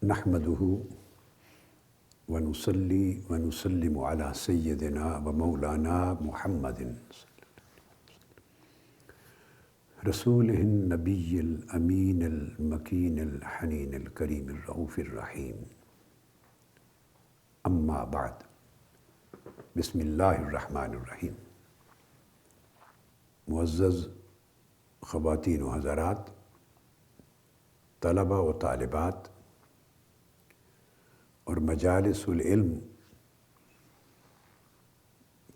نحمده ونصلي ونسلم على سيدنا ومولانا محمد رسوله النبي الأمين المكين الحنين الكريم الرؤوف الرحيم. أما بعد، بسم اللہ الرحمن الرحیم. معزز خواتین و حضرات، طلبہ و طالبات اور مجالس العلم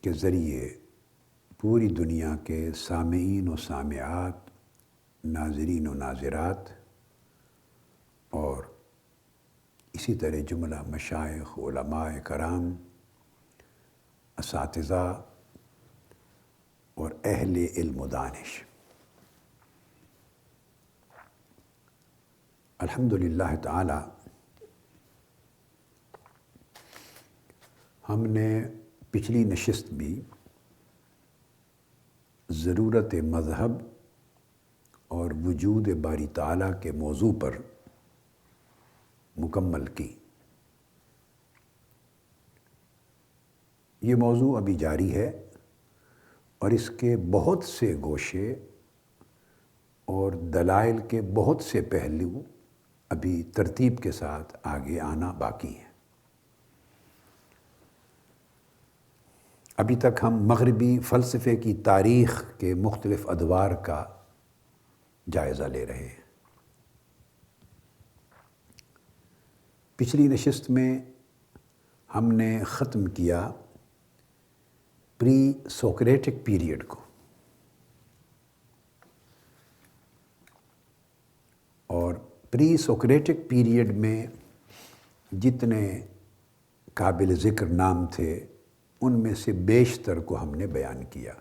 کے ذریعے پوری دنیا کے سامعین و سامعات، ناظرین و ناظرات اور اسی طرح جملہ مشائخ، علماء کرام، اساتذہ اور اہل علم و دانش، الحمدللہ تعالی ہم نے پچھلی نشست بھی ضرورت مذہب اور وجود باری تعالیٰ کے موضوع پر مکمل کی. یہ موضوع ابھی جاری ہے اور اس کے بہت سے گوشے اور دلائل کے بہت سے پہلو ابھی ترتیب کے ساتھ آگے آنا باقی ہیں. ابھی تک ہم مغربی فلسفے کی تاریخ کے مختلف ادوار کا جائزہ لے رہے ہیں. پچھلی نشست میں ہم نے ختم کیا پری سوکریٹک پیریڈ کو، اور پری سوکریٹک پیریڈ میں جتنے قابل ذکر نام تھے ان میں سے بیشتر کو ہم نے بیان کیا.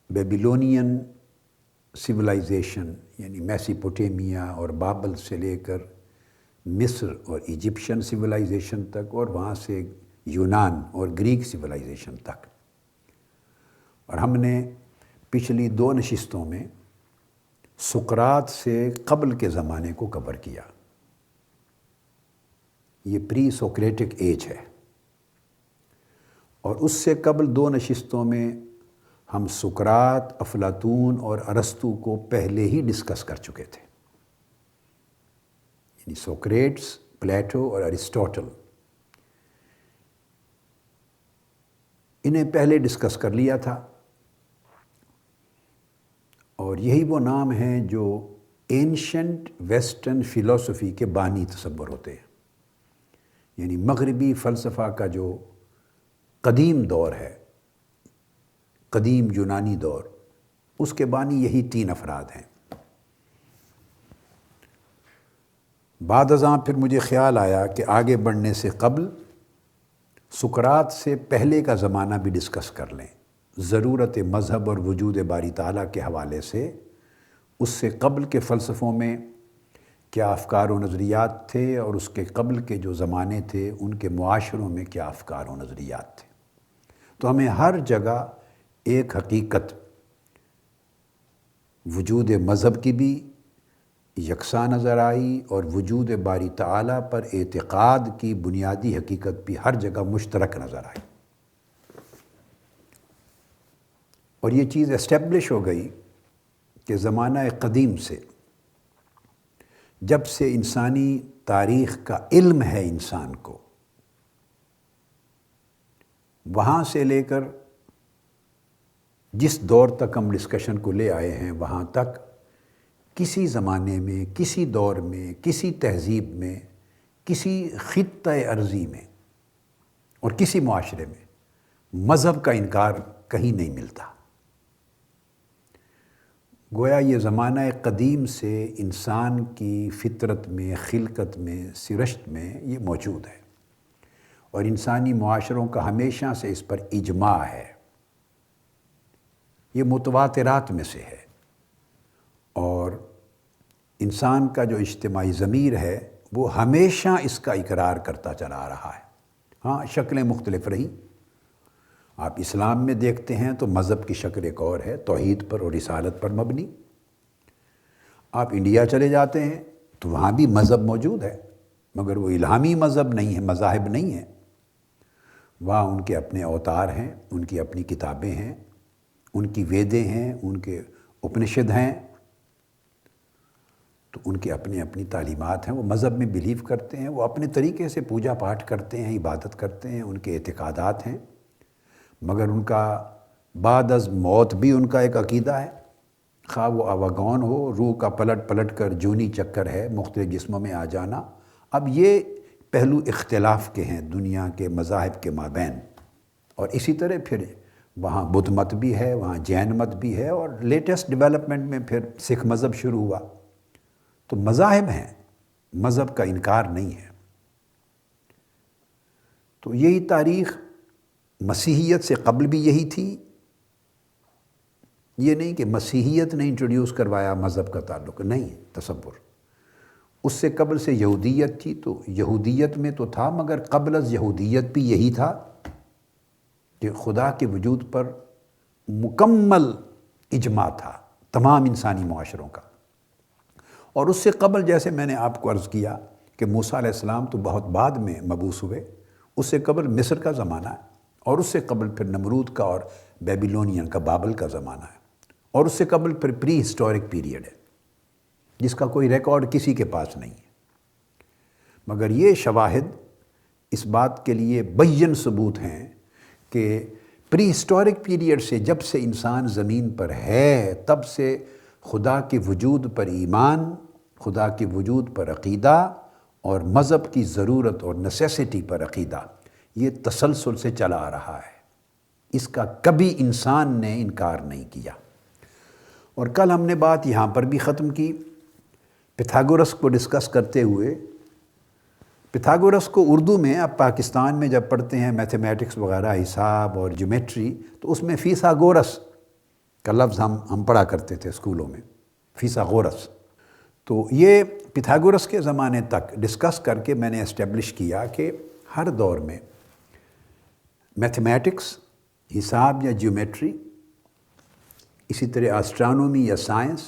بیبیلونین سویلائزیشن یعنی میسوپوٹیمیا اور بابل سے لے کر مصر اور ایجپشن سویلائزیشن تک، اور وہاں سے یونان اور گریک سویلائزیشن تک. اور ہم نے پچھلی 2 نشستوں میں سقراط سے قبل کے زمانے کو کور کیا. یہ پری سوکریٹک ایج ہے. اور اس سے قبل 2 نشستوں میں ہم سقراط، افلاطون اور ارسطو کو پہلے ہی ڈسکس کر چکے تھے. یعنی سوکریٹس، پلیٹو اور ارسطوٹل، انہیں پہلے ڈسکس کر لیا تھا. اور یہی وہ نام ہیں جو اینشنٹ ویسٹرن فلسفی کے بانی تصور ہوتے ہیں. یعنی مغربی فلسفہ کا جو قدیم دور ہے، قدیم یونانی دور، اس کے بانی یہی 3 افراد ہیں. بعد ازاں پھر مجھے خیال آیا کہ آگے بڑھنے سے قبل سقراط سے پہلے کا زمانہ بھی ڈسکس کر لیں. ضرورت مذہب اور وجود باری تعالیٰ کے حوالے سے اس سے قبل کے فلسفوں میں کیا افکار و نظریات تھے، اور اس کے قبل کے جو زمانے تھے ان کے معاشروں میں کیا افکار و نظریات تھے. تو ہمیں ہر جگہ ایک حقیقت وجود مذہب کی بھی یکساں نظر آئی، اور وجود باری تعالیٰ پر اعتقاد کی بنیادی حقیقت بھی ہر جگہ مشترک نظر آئی. اور یہ چیز اسٹیبلش ہو گئی کہ زمانہ قدیم سے، جب سے انسانی تاریخ کا علم ہے انسان کو، وہاں سے لے کر جس دور تک ہم ڈسکشن کو لے آئے ہیں وہاں تک کسی زمانے میں، کسی دور میں، کسی تہذیب میں، کسی خطۂ ارضی میں اور کسی معاشرے میں مذہب کا انکار کہیں نہیں ملتا. گویا یہ زمانہ قدیم سے انسان کی فطرت میں، خلقت میں، سرشت میں یہ موجود ہے، اور انسانی معاشروں کا ہمیشہ سے اس پر اجماع ہے. یہ متواترات میں سے ہے، اور انسان کا جو اجتماعی ضمیر ہے وہ ہمیشہ اس کا اقرار کرتا چلا آ رہا ہے. ہاں، شکلیں مختلف رہی. آپ اسلام میں دیکھتے ہیں تو مذہب کی شکل ایک اور ہے، توحید پر اور رسالت پر مبنی. آپ انڈیا چلے جاتے ہیں تو وہاں بھی مذہب موجود ہے، مگر وہ الہامی مذہب نہیں ہے، مذاہب نہیں ہیں۔ وہاں ان کے اپنے اوتار ہیں، ان کی اپنی کتابیں ہیں، ان کی ویدیں ہیں، ان کے اپنشد ہیں، تو ان کے اپنی تعلیمات ہیں۔ وہ مذہب میں بلیو کرتے ہیں، وہ اپنے طریقے سے پوجا پاٹ کرتے ہیں، عبادت کرتے ہیں، ان کے اعتقادات ہیں، مگر ان کا بعد از موت بھی ان کا ایک عقیدہ ہے، خواہ وہ آواگون ہو، روح کا پلٹ پلٹ کر جونی چکر ہے، مختلف جسموں میں آ جانا۔ اب یہ پہلو اختلاف کے ہیں دنیا کے مذاہب کے مابین، اور اسی طرح پھر وہاں بدھ مت بھی ہے، وہاں جین مت بھی ہے، اور لیٹسٹ ڈیولپمنٹ میں پھر سکھ مذہب شروع ہوا۔ تو مذاہب ہیں، مذہب کا انکار نہیں ہے۔ تو یہی تاریخ مسیحیت سے قبل بھی یہی تھی، یہ نہیں کہ مسیحیت نے انٹروڈیوس کروایا مذہب کا تعلق، نہیں، تصور۔ اس سے قبل سے یہودیت تھی، تو یہودیت میں تو تھا، مگر قبل از یہودیت بھی یہی تھا کہ خدا کے وجود پر مکمل اجماع تھا تمام انسانی معاشروں کا۔ اور اس سے قبل، جیسے میں نے آپ کو عرض کیا کہ موسیٰ علیہ السلام تو بہت بعد میں مبعوث ہوئے، اس سے قبل مصر کا زمانہ ہے، اور اس سے قبل پھر نمرود کا اور بیبیلونین کا، بابل کا زمانہ ہے، اور اس سے قبل پھر پری ہسٹورک پیریڈ ہے، جس کا کوئی ریکارڈ کسی کے پاس نہیں ہے۔ مگر یہ شواہد اس بات کے لیے بین ثبوت ہیں کہ پری ہسٹورک پیریڈ سے، جب سے انسان زمین پر ہے، تب سے خدا کے وجود پر ایمان، خدا کے وجود پر عقیدہ، اور مذہب کی ضرورت اور نیسیسٹی پر عقیدہ، یہ تسلسل سے چلا آ رہا ہے۔ اس کا کبھی انسان نے انکار نہیں کیا۔ اور کل ہم نے بات یہاں پر بھی ختم کی پیتھاگورس کو ڈسکس کرتے ہوئے۔ پیتھاگورس کو اردو میں اب پاکستان میں جب پڑھتے ہیں میتھمیٹکس وغیرہ، حساب اور جیومیٹری، تو اس میں فیثاگورس کا لفظ ہم پڑھا کرتے تھے اسکولوں میں، فیثاغورس۔ تو یہ پیتھاگورس کے زمانے تک ڈسکس کر کے میں نے اسٹیبلش کیا کہ ہر دور میں میتھمیٹکس، حساب یا جیومیٹری، اسی طرح آسٹرانومی یا سائنس،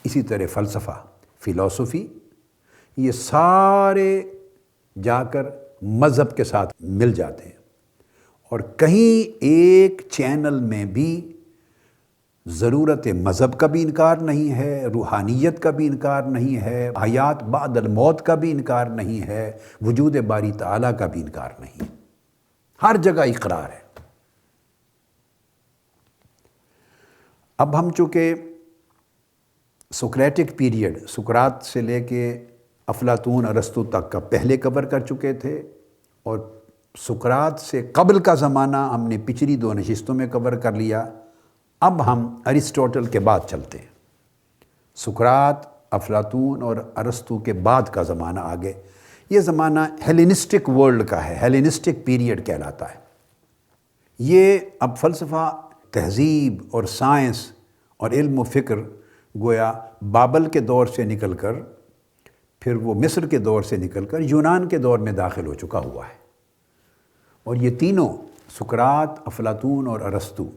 اسی طرح فلسفہ، فلسفی، یہ سارے جا کر مذہب کے ساتھ مل جاتے ہیں، اور کہیں ایک چینل میں بھی ضرورت مذہب کا بھی انکار نہیں ہے، روحانیت کا بھی انکار نہیں ہے، حیات بعد الموت کا بھی انکار نہیں ہے، وجود باری تعالیٰ کا بھی انکار نہیں ہے، ہر جگہ اقرار ہے۔ اب ہم چونکہ سقراطک پیریڈ، سقراط سے لے کے افلاطون ارسطو تک کا پہلے کور کر چکے تھے، اور سقراط سے قبل کا زمانہ ہم نے پچھلی 2 نشستوں میں کور کر لیا۔ اب ہم ارسطوٹل کے بعد چلتے ہیں، سقراط، افلاطون اور ارسطو کے بعد کا زمانہ آگے۔ یہ زمانہ ہیلینسٹک ورلڈ کا ہے، ہیلینسٹک پیریڈ کہلاتا ہے۔ یہ اب فلسفہ، تہذیب اور سائنس اور علم و فکر گویا بابل کے دور سے نکل کر، پھر وہ مصر کے دور سے نکل کر یونان کے دور میں داخل ہو چکا ہوا ہے۔ اور یہ تینوں، سقراط، افلاطون اور ارسطو،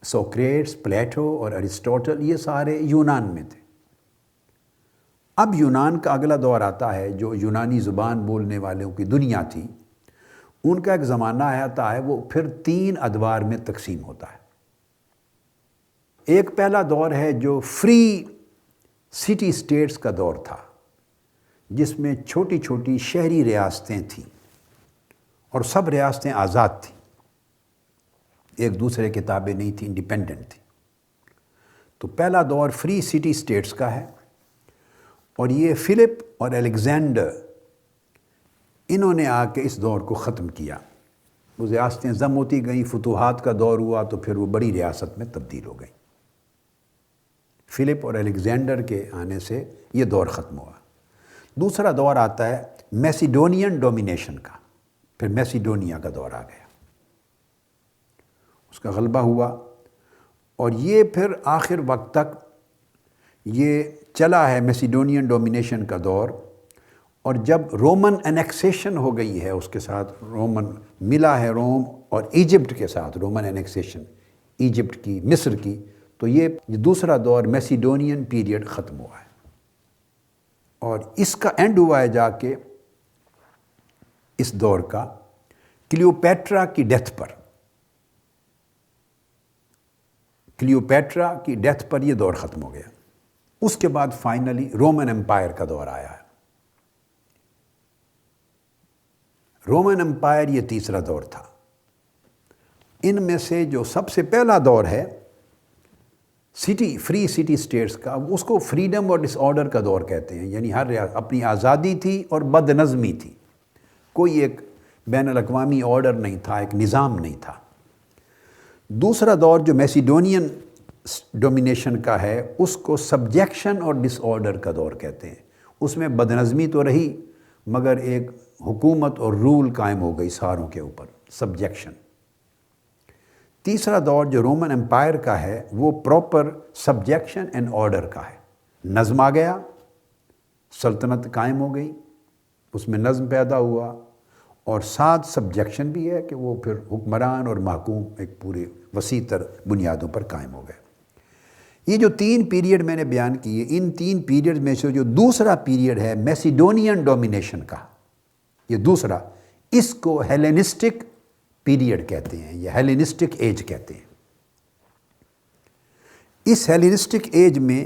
سوکریٹس، پلیٹو اور ارسطوٹل، یہ سارے یونان میں تھے۔ اب یونان کا اگلا دور آتا ہے، جو یونانی زبان بولنے والوں کی دنیا تھی، ان کا ایک زمانہ آتا ہے، وہ پھر 3 ادوار میں تقسیم ہوتا ہے۔ ایک پہلا دور ہے جو فری سٹی اسٹیٹس کا دور تھا، جس میں چھوٹی چھوٹی شہری ریاستیں تھیں، اور سب ریاستیں آزاد تھیں، ایک دوسرے کے تابع نہیں تھیں، انڈیپینڈنٹ تھیں۔ تو پہلا دور فری سٹی اسٹیٹس کا ہے، اور یہ فلپ اور الیگزینڈر، انہوں نے آ کے اس دور کو ختم کیا۔ وہ ریاستیں ضم ہوتی گئیں، فتوحات کا دور ہوا، تو پھر وہ بڑی ریاست میں تبدیل ہو گئیں۔ فلپ اور الیگزینڈر کے آنے سے یہ دور ختم ہوا۔ دوسرا دور آتا ہے میسیڈونین ڈومینیشن کا، پھر میسیڈونیا کا دور آ گیا، اس کا غلبہ ہوا، اور یہ پھر آخر وقت تک یہ چلا ہے میسیڈونین ڈومینیشن کا دور۔ اور جب رومن انیکسیشن ہو گئی ہے، اس کے ساتھ رومن ملا ہے، روم اور ایجپٹ کے ساتھ رومن انیکسیشن، ایجپٹ کی، مصر کی، تو یہ دوسرا دور میسیڈونین پیریڈ ختم ہوا ہے۔ اور اس کا اینڈ ہوا ہے جا کے اس دور کا کلیوپیٹرا کی ڈیتھ پر، کلیوپیٹرا کی ڈیتھ پر یہ دور ختم ہو گیا۔ اس کے بعد فائنلی رومن امپائر کا دور آیا ہے۔ رومن امپائر یہ تیسرا دور تھا۔ ان میں سے جو سب سے پہلا دور ہے فری سٹی سٹیٹس کا، اس کو فریڈم اور ڈس آرڈر کا دور کہتے ہیں، یعنی ہر ریاست اپنی آزادی تھی اور بد نظمی تھی، کوئی ایک بین الاقوامی آرڈر نہیں تھا، ایک نظام نہیں تھا۔ دوسرا دور جو میسیڈونین ڈومینیشن کا ہے، اس کو سبجیکشن اور ڈس آرڈر کا دور کہتے ہیں۔ اس میں بد نظمی تو رہی مگر ایک حکومت اور رول قائم ہو گئی ساروں کے اوپر، سبجیکشن۔ تیسرا دور جو رومن امپائر کا ہے وہ پراپر سبجیکشن اینڈ آرڈر کا ہے، نظم آ گیا، سلطنت قائم ہو گئی، اس میں نظم پیدا ہوا، اور ساتھ سبجیکشن بھی ہے کہ وہ پھر حکمران اور محکوم ایک پورے وسیع تر بنیادوں پر قائم ہو گئے۔ یہ جو تین پیریڈ میں نے بیان کیے، ان تین پیریڈ میں سے جو دوسرا پیریڈ ہے میسیڈونین ڈومینیشن کا، یہ دوسرا، اس کو ہیلینسٹک پیریڈ کہتے ہیں یا ہیلینسٹک ایج کہتے ہیں۔ اس ہیلینسٹک ایج میں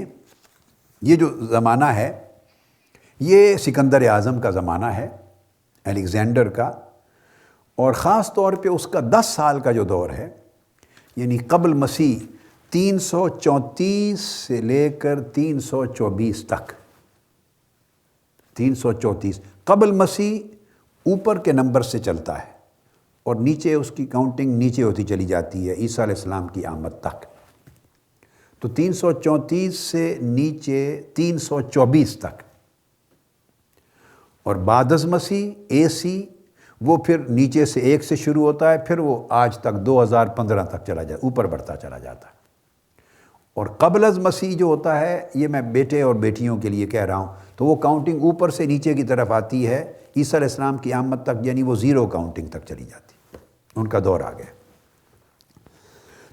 یہ جو زمانہ ہے یہ سکندر اعظم کا زمانہ ہے، الیگزینڈر کا، اور خاص طور پہ اس کا 10 سال کا جو دور ہے، یعنی قبل مسیح 334 سے لے کر 324 تک، 334 قبل مسیح اوپر کے نمبر سے چلتا ہے اور نیچے اس کی کاؤنٹنگ نیچے ہوتی چلی جاتی ہے عیسیٰ علیہ السلام کی آمد تک۔ تو 334 سے نیچے 324 تک، اور بعد از مسیح AC وہ پھر نیچے سے 1 سے شروع ہوتا ہے، پھر وہ آج تک 2015 تک چلا جاتا، اوپر بڑھتا چلا جاتا ہے۔ اور قبل از مسیح جو ہوتا ہے، یہ میں بیٹے اور بیٹیوں کے لیے کہہ رہا ہوں، تو وہ کاؤنٹنگ اوپر سے نیچے کی طرف آتی ہے عیسیٰ علیہ السلام کی آمد تک، یعنی وہ 0 کاؤنٹنگ تک چلی جاتی، ان کا دور آ گیا۔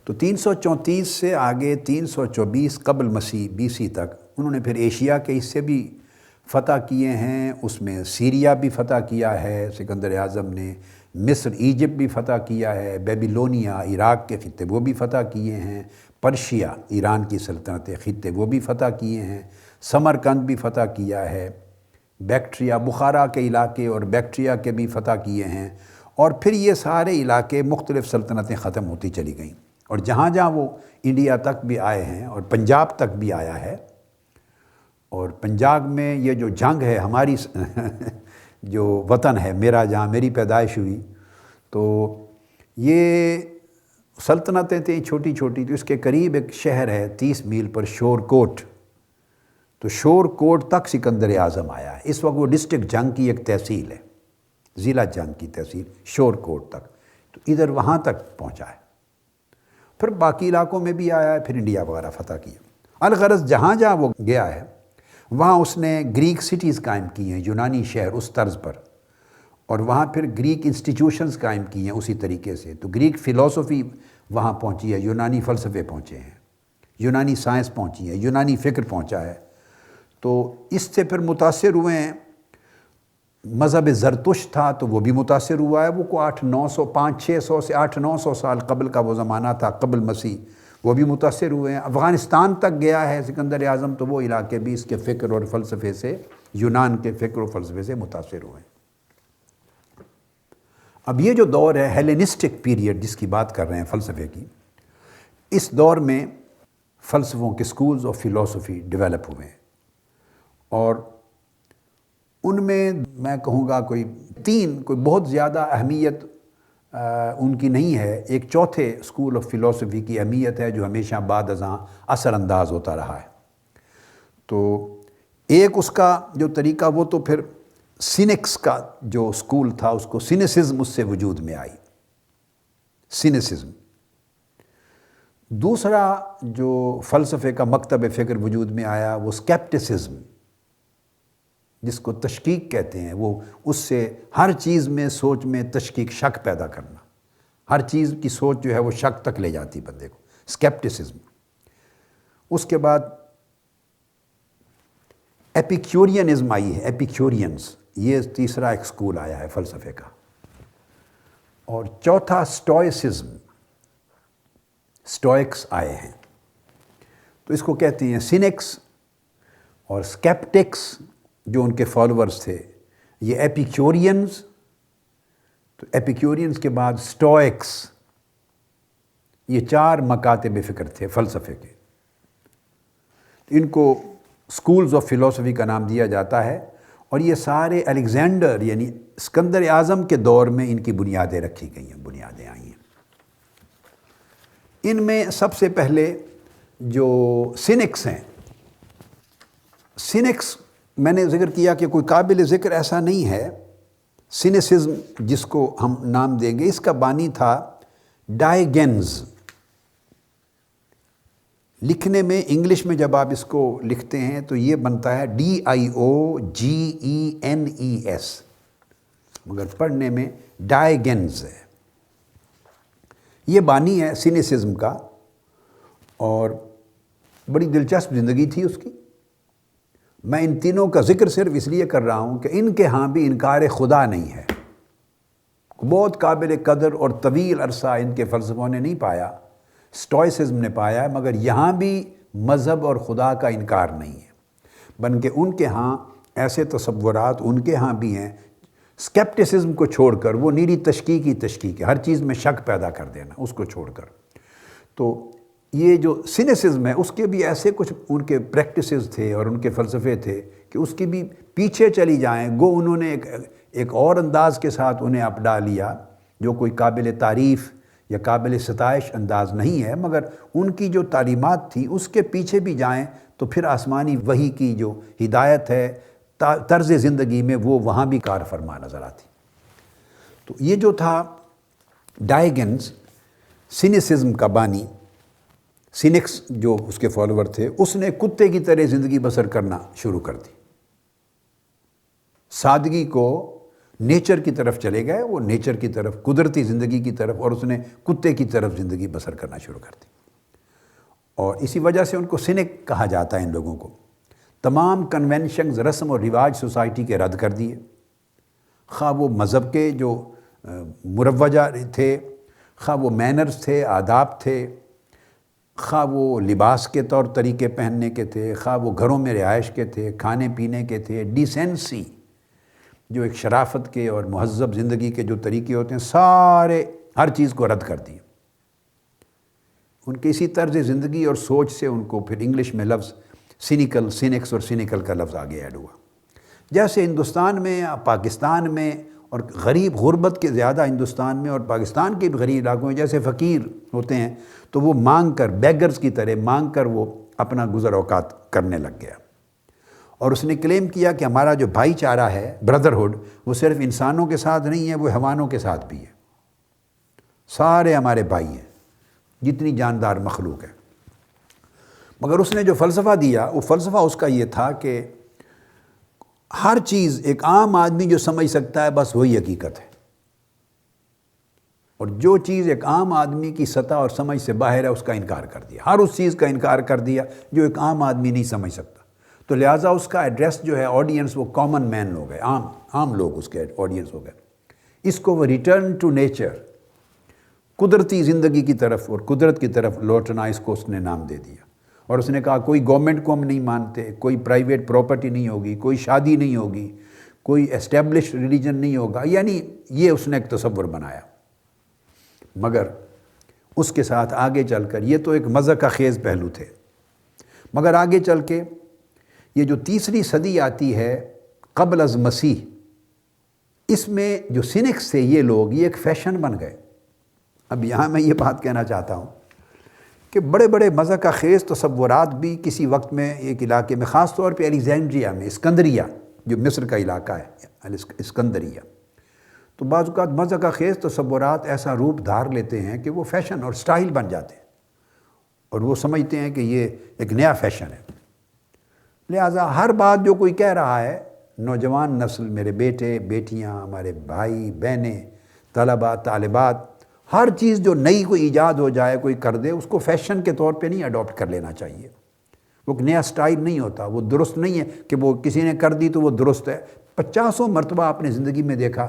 تو 334 سے آگے 324 قبل مسیح BC تک انہوں نے پھر ایشیا کے حصے بھی فتح کیے ہیں، اس میں سیریا بھی فتح کیا ہے سکندر اعظم نے، مصر ایجپٹ بھی فتح کیا ہے، بیبیلونیا عراق کے خطے وہ بھی فتح کیے ہیں، پرشیا ایران کی سلطنت خطے وہ بھی فتح کیے ہیں، سمرقند بھی فتح کیا ہے، بیکٹریا بخارا کے علاقے اور بیکٹریا کے بھی فتح کیے ہیں، اور پھر یہ سارے علاقے مختلف سلطنتیں ختم ہوتی چلی گئیں، اور جہاں جہاں وہ انڈیا تک بھی آئے ہیں اور پنجاب تک بھی آیا ہے۔ اور پنجاب میں یہ جو جنگ ہے، ہماری جو وطن ہے میرا، جہاں میری پیدائش ہوئی، تو یہ سلطنتیں تھیں چھوٹی چھوٹی، تو اس کے قریب ایک شہر ہے 30 میل پر شور کوٹ، تو شور کوٹ تک سکندر اعظم آیا ہے۔ اس وقت وہ ڈسٹرکٹ جنگ کی ایک تحصیل ہے، ضلع جنگ کی تحصیل شور کوٹ تک، تو ادھر وہاں تک پہنچا ہے، پھر باقی علاقوں میں بھی آیا ہے، پھر انڈیا وغیرہ فتح کیا۔ الغرض جہاں جہاں وہ گیا ہے وہاں اس نے گریک سٹیز قائم کی ہیں، یونانی شہر اس طرز پر، اور وہاں پھر گریک انسٹیٹیوشنز قائم کی ہیں اسی طریقے سے۔ تو گریک فلسفی وہاں پہنچی ہے، یونانی فلسفے پہنچے ہیں، یونانی سائنس پہنچی ہے، یونانی فکر پہنچا ہے۔ تو اس سے پھر متاثر ہوئے ہیں، مذہب زرتشت تھا تو وہ بھی متاثر ہوا ہے، وہ کو 500-600 سے 800-900 سال قبل کا وہ زمانہ تھا قبل مسیح، وہ بھی متاثر ہوئے ہیں۔ افغانستان تک گیا ہے سکندر اعظم، تو وہ علاقے بھی اس کے فکر اور فلسفے سے، یونان کے فکر و فلسفے سے متاثر ہوئے ہیں۔ اب یہ جو دور ہے ہیلینسٹک پیریڈ جس کی بات کر رہے ہیں فلسفے کی، اس دور میں فلسفوں کے سکولز آف فلسفی ڈیولپ ہوئے ہیں، اور ان میں میں کہوں گا کوئی بہت زیادہ اہمیت ان کی نہیں ہے۔ ایک چوتھے سکول آف فلسفی کی اہمیت ہے جو ہمیشہ بعد ازاں اثر انداز ہوتا رہا ہے۔ تو ایک اس کا جو طریقہ، وہ تو پھر سینکس کا جو سکول تھا، اس کو سینیسزم اس سے وجود میں آئی، سینیسزم۔ دوسرا جو فلسفے کا مکتب فکر وجود میں آیا وہ اسکیپٹسزم، جس کو تشکیک کہتے ہیں، وہ اس سے ہر چیز میں سوچ میں تشکیک، شک پیدا کرنا، ہر چیز کی سوچ جو ہے وہ شک تک لے جاتی بندے کو، اسکیپٹسزم۔ اس کے بعد ایپیکیورینزم آئی ہے، ایپیکیورینز، یہ تیسرا ایک اسکول آیا ہے فلسفے کا. اور چوتھا اسٹوئسزم، اسٹوئکس آئے ہیں. تو اس کو کہتے ہیں سینکس اور اسکیپٹکس جو ان کے فالوورز تھے. یہ ایپیکیورینز، تو ایپیکیورینز کے بعد اسٹوئکس، یہ 4 مکاتب فکر تھے فلسفے کے. ان کو اسکولز آف فلسفی کا نام دیا جاتا ہے، اور یہ سارے الیگزینڈر یعنی اسکندر اعظم کے دور میں ان کی بنیادیں رکھی گئی ہیں، بنیادیں آئی ہیں. ان میں سب سے پہلے جو سینکس ہیں، سینکس میں نے ذکر کیا کہ کوئی قابل ذکر ایسا نہیں ہے. سینیسزم جس کو ہم نام دیں گے، اس کا بانی تھا ڈائیگنز. لکھنے میں انگلش میں جب آپ اس کو لکھتے ہیں تو یہ بنتا ہے DIOGENES، مگر پڑھنے میں ڈائیگنز ہے. یہ بانی ہے سینیسزم کا، اور بڑی دلچسپ زندگی تھی اس کی. میں ان تینوں کا ذکر صرف اس لیے کر رہا ہوں کہ ان کے ہاں بھی انکار خدا نہیں ہے. بہت قابل قدر اور طویل عرصہ ان کے فلسفوں نے نہیں پایا، اسٹوئسزم نے پایا، مگر یہاں بھی مذہب اور خدا کا انکار نہیں ہے، بلکہ ان کے ہاں ایسے تصورات ان کے ہاں بھی ہیں. اسکیپٹسزم کو چھوڑ کر، وہ نیری تشکیک ہے، ہر چیز میں شک پیدا کر دینا، اس کو چھوڑ کر. تو یہ جو سینیسزم ہے اس کے بھی ایسے کچھ ان کے پریکٹسز تھے اور ان کے فلسفے تھے کہ اس کی بھی پیچھے چلی جائیں. گو انہوں نے ایک اور انداز کے ساتھ انہیں اپنا لیا جو کوئی قابل تعریف یا قابل ستائش انداز نہیں ہے، مگر ان کی جو تعلیمات تھی اس کے پیچھے بھی جائیں تو پھر آسمانی وحی کی جو ہدایت ہے طرز زندگی میں وہ وہاں بھی کار فرما نظر آتی. تو یہ جو تھا ڈائیگنز، سینیسزم کا بانی، سینکس جو اس کے فالوور تھے، اس نے کتے کی طرح زندگی بسر کرنا شروع کر دی. سادگی کو نیچر کی طرف چلے گئے، وہ نیچر کی طرف، قدرتی زندگی کی طرف، اور اس نے کتے کی طرف زندگی بسر کرنا شروع کر دی. اور اسی وجہ سے ان کو سینک کہا جاتا ہے. ان لوگوں کو تمام کنونشنز، رسم اور رواج سوسائٹی کے رد کر دیے، خواہ وہ مذہب کے جو مروجہ تھے، خواہ وہ مینرز تھے، آداب تھے، خواہ وہ لباس کے طور طریقے پہننے کے تھے، خواہ وہ گھروں میں رہائش کے تھے، کھانے پینے کے تھے، ڈیسینسی جو ایک شرافت کے اور مہذب زندگی کے جو طریقے ہوتے ہیں، سارے ہر چیز کو رد کر دیا. ان کے اسی طرز زندگی اور سوچ سے ان کو پھر انگلش میں لفظ سینیکل، سینکس اور سینیکل کا لفظ آگے ایڈ ہوا. جیسے ہندوستان میں، پاکستان میں، اور غریب غربت کے زیادہ ہندوستان میں اور پاکستان کے بھی غریب علاقوں میں جیسے فقیر ہوتے ہیں، تو وہ مانگ کر، بیگرز کی طرح مانگ کر وہ اپنا گزر اوقات کرنے لگ گیا. اور اس نے کلیم کیا کہ ہمارا جو بھائی چارہ ہے، بردرہڈ، وہ صرف انسانوں کے ساتھ نہیں ہے، وہ حیوانوں کے ساتھ بھی ہے. سارے ہمارے بھائی ہیں، جتنی جاندار مخلوق ہے. مگر اس نے جو فلسفہ دیا، وہ فلسفہ اس کا یہ تھا کہ ہر چیز ایک عام آدمی جو سمجھ سکتا ہے بس وہی حقیقت ہے، اور جو چیز ایک عام آدمی کی سطح اور سمجھ سے باہر ہے اس کا انکار کر دیا. ہر اس چیز کا انکار کر دیا جو ایک عام آدمی نہیں سمجھ سکتا. تو لہٰذا اس کا ایڈریس جو ہے آڈینس، وہ کامن مین ہو گئے، عام لوگ اس کے آڈینس ہو گئے. اس کو وہ ریٹرن ٹو نیچر، قدرتی زندگی کی طرف اور قدرت کی طرف لوٹنا، اس کو اس نے نام دے دیا. اور اس نے کہا کوئی گورنمنٹ کو ہم نہیں مانتے، کوئی پرائیویٹ پراپرٹی نہیں ہوگی، کوئی شادی نہیں ہوگی، کوئی اسٹیبلش ریلیجن نہیں ہوگا. یعنی یہ اس نے ایک تصور بنایا. مگر اس کے ساتھ آگے چل کر، یہ تو ایک مزاح کا خیز پہلو تھے، مگر آگے چل کے یہ جو تیسری صدی آتی ہے قبل از مسیح، اس میں جو سینکس تھے یہ لوگ، یہ ایک فیشن بن گئے. اب یہاں میں یہ بات کہنا چاہتا ہوں کہ بڑے بڑے مزاح کا خیز تصورات بھی کسی وقت میں ایک علاقے میں، خاص طور پہ الیگزینڈریا میں، اسکندریہ جو مصر کا علاقہ ہے، اسکندریہ، تو بعض اوقات مزاح کا خیز تصورات ایسا روپ دھار لیتے ہیں کہ وہ فیشن اور سٹائل بن جاتے ہیں، اور وہ سمجھتے ہیں کہ یہ ایک نیا فیشن ہے. لہٰذا ہر بات جو کوئی کہہ رہا ہے، نوجوان نسل، میرے بیٹے بیٹیاں، ہمارے بھائی بہنیں، طلباء طالبات، ہر چیز جو نئی کوئی ایجاد ہو جائے، کوئی کر دے، اس کو فیشن کے طور پہ نہیں اڈاپٹ کر لینا چاہیے. وہ ایک نیا سٹائل نہیں ہوتا، وہ درست نہیں ہے کہ وہ کسی نے کر دی تو وہ درست ہے. 50 مرتبہ آپ نے زندگی میں دیکھا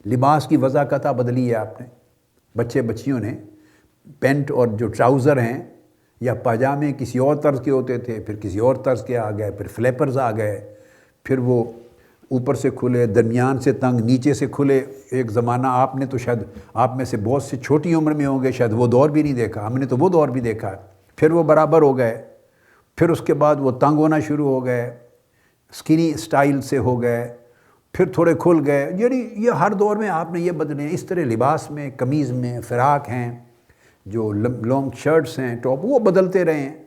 لباس کی وضاحت بدلی ہے آپ نے، بچے بچیوں نے پینٹ اور جو ٹراؤزر ہیں یا پاجامے کسی اور طرز کے ہوتے تھے، پھر کسی اور طرز کے آ گئے، پھر فلیپرز آ گئے، پھر وہ اوپر سے کھلے، درمیان سے تنگ، نیچے سے کھلے۔ ایک زمانہ آپ نے تو شاید آپ میں سے بہت سے چھوٹی عمر میں ہوں گے، شاید وہ دور بھی نہیں دیکھا، ہم نے تو وہ دور بھی دیکھا۔ پھر وہ برابر ہو گئے، پھر اس کے بعد وہ تنگ ہونا شروع ہو گئے، سکینی سٹائل سے ہو گئے، پھر تھوڑے کھل گئے۔ یعنی یہ ہر دور میں آپ نے یہ بدلے ہیں۔ اس طرح لباس میں، قمیض میں، فراق ہیں، جو لانگ شرٹس ہیں، ٹاپ، وہ بدلتے رہے ہیں۔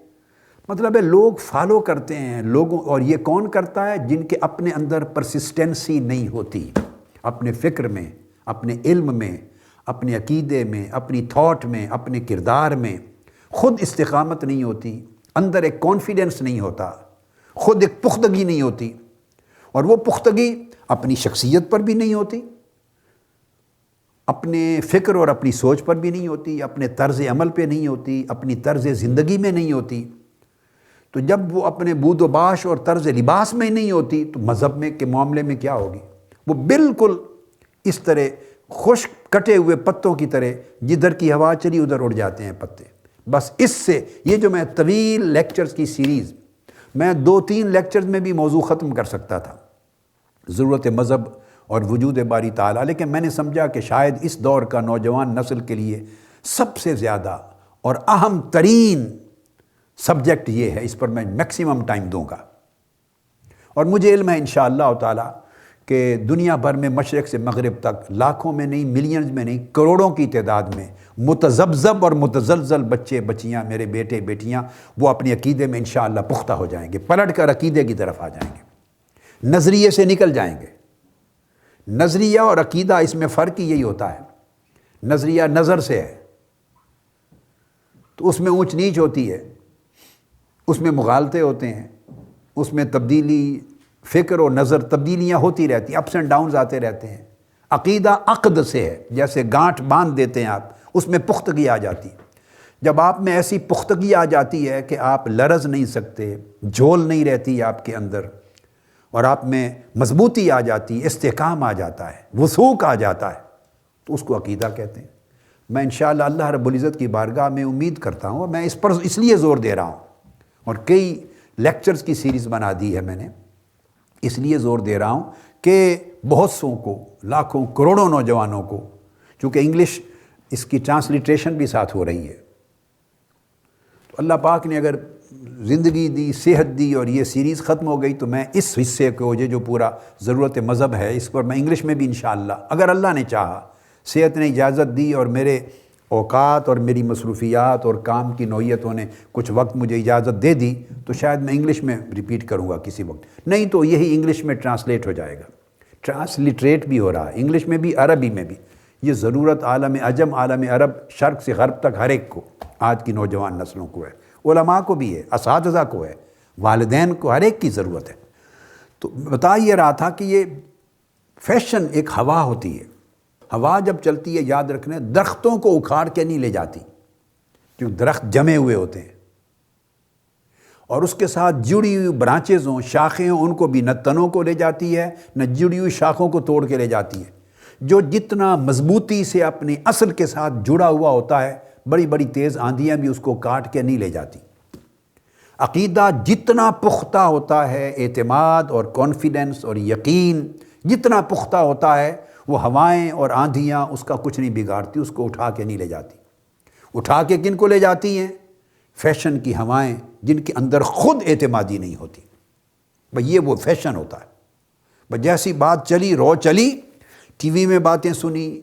مطلب ہے لوگ فالو کرتے ہیں لوگوں، اور یہ کون کرتا ہے؟ جن کے اپنے اندر پرسسٹنسی نہیں ہوتی، اپنے فکر میں، اپنے علم میں، اپنے عقیدے میں، اپنی تھاٹ میں، اپنے کردار میں خود استقامت نہیں ہوتی، اندر ایک کانفیڈنس نہیں ہوتا، خود ایک پختگی نہیں ہوتی، اور وہ پختگی اپنی شخصیت پر بھی نہیں ہوتی، اپنے فکر اور اپنی سوچ پر بھی نہیں ہوتی، اپنے طرز عمل پہ نہیں ہوتی، اپنی طرز زندگی میں نہیں ہوتی۔ تو جب وہ اپنے بود و باش اور طرز لباس میں نہیں ہوتی تو مذہب میں کے معاملے میں کیا ہوگی؟ وہ بالکل اس طرح خشک کٹے ہوئے پتوں کی طرح، جدھر کی ہوا چلی ادھر اڑ جاتے ہیں پتے۔ بس اس سے یہ جو میں طویل لیکچرز کی سیریز، میں 2-3 لیکچرز میں بھی موضوع ختم کر سکتا تھا، ضرورت مذہب اور وجود باری تعالیٰ، لیکن میں نے سمجھا کہ شاید اس دور کا نوجوان نسل کے لیے سب سے زیادہ اور اہم ترین سبجیکٹ یہ ہے، اس پر میں میکسیمم ٹائم دوں گا۔ اور مجھے علم ہے انشاءاللہ تعالیٰ کہ دنیا بھر میں مشرق سے مغرب تک لاکھوں میں نہیں، ملینز میں نہیں، کروڑوں کی تعداد میں متذبذب اور متزلزل بچے بچیاں، میرے بیٹے بیٹیاں، وہ اپنے عقیدے میں انشاءاللہ پختہ ہو جائیں گے، پلٹ کر عقیدے کی طرف آ جائیں گے، نظریے سے نکل جائیں گے۔ نظریہ اور عقیدہ، اس میں فرق ہی یہی ہوتا ہے۔ نظریہ نظر سے ہے تو اس میں اونچ نیچ ہوتی ہے، اس میں مغالطے ہوتے ہیں، اس میں تبدیلی، فکر اور نظر تبدیلیاں ہوتی رہتی ہیں، اپس اینڈ ڈاؤنز آتے رہتے ہیں۔ عقیدہ عقد سے ہے، جیسے گانٹھ باندھ دیتے ہیں آپ، اس میں پختگی آ جاتی ہے۔ جب آپ میں ایسی پختگی آ جاتی ہے کہ آپ لرز نہیں سکتے، جھول نہیں رہتی آپ کے اندر، اور آپ میں مضبوطی آ جاتی ہے، استحکام آ جاتا ہے، وثوق آ جاتا ہے، تو اس کو عقیدہ کہتے ہیں۔ میں انشاءاللہ اللہ رب العزت کی بارگاہ میں امید کرتا ہوں، میں اس پر اس لیے زور دے رہا ہوں، اور کئی لیکچرز کی سیریز بنا دی ہے میں نے، اس لیے زور دے رہا ہوں کہ بہت سوں کو، لاکھوں کروڑوں نوجوانوں کو، چونکہ انگلش اس کی ٹرانسلیٹریشن بھی ساتھ ہو رہی ہے، تو اللہ پاک نے اگر زندگی دی، صحت دی، اور یہ سیریز ختم ہو گئی، تو میں اس حصے کو، یہ جو پورا ضرورت مذہب ہے، اس پر میں انگلش میں بھی انشاءاللہ، اگر اللہ نے چاہا، صحت نے اجازت دی اور میرے اوقات اور میری مصروفیات اور کام کی نوعیتوں نے کچھ وقت مجھے اجازت دے دی، تو شاید میں انگلش میں ریپیٹ کروں گا کسی وقت، نہیں تو یہی انگلش میں ٹرانسلیٹ ہو جائے گا، ٹرانسلیٹریٹ بھی ہو رہا ہے، انگلش میں بھی، عربی میں بھی۔ یہ ضرورت عالم عجم، عالم عرب، شرق سے غرب تک ہر ایک کو، آج کی نوجوان نسلوں کو ہے، علماء کو بھی ہے، اساتذہ کو ہے، والدین کو، ہر ایک کی ضرورت ہے۔ تو بتا یہ رہا تھا کہ یہ فیشن ایک ہوا ہوتی ہے، ہوا جب چلتی ہے، یاد رکھنا، درختوں کو اکھاڑ کے نہیں لے جاتی، کیونکہ درخت جمے ہوئے ہوتے ہیں، اور اس کے ساتھ جڑی ہوئی برانچز ہوں، شاخیں ہوں، ان کو بھی نہ تنوں کو لے جاتی ہے، نہ جڑی ہوئی شاخوں کو توڑ کے لے جاتی ہے۔ جو جتنا مضبوطی سے اپنی اصل کے ساتھ جڑا ہوا ہوتا ہے، بڑی بڑی تیز آندھیاں بھی اس کو کاٹ کے نہیں لے جاتی۔ عقیدہ جتنا پختہ ہوتا ہے، اعتماد اور کانفیڈنس اور یقین جتنا پختہ ہوتا ہے، وہ ہوائیں اور آندھیاں اس کا کچھ نہیں بگاڑتی، اس کو اٹھا کے نہیں لے جاتی۔ اٹھا کے کن کو لے جاتی ہیں؟ فیشن کی ہوائیں، جن کے اندر خود اعتمادی نہیں ہوتی۔ بھئی یہ وہ فیشن ہوتا ہے۔ بس جیسی بات چلی، رو چلی، ٹی وی میں باتیں سنی،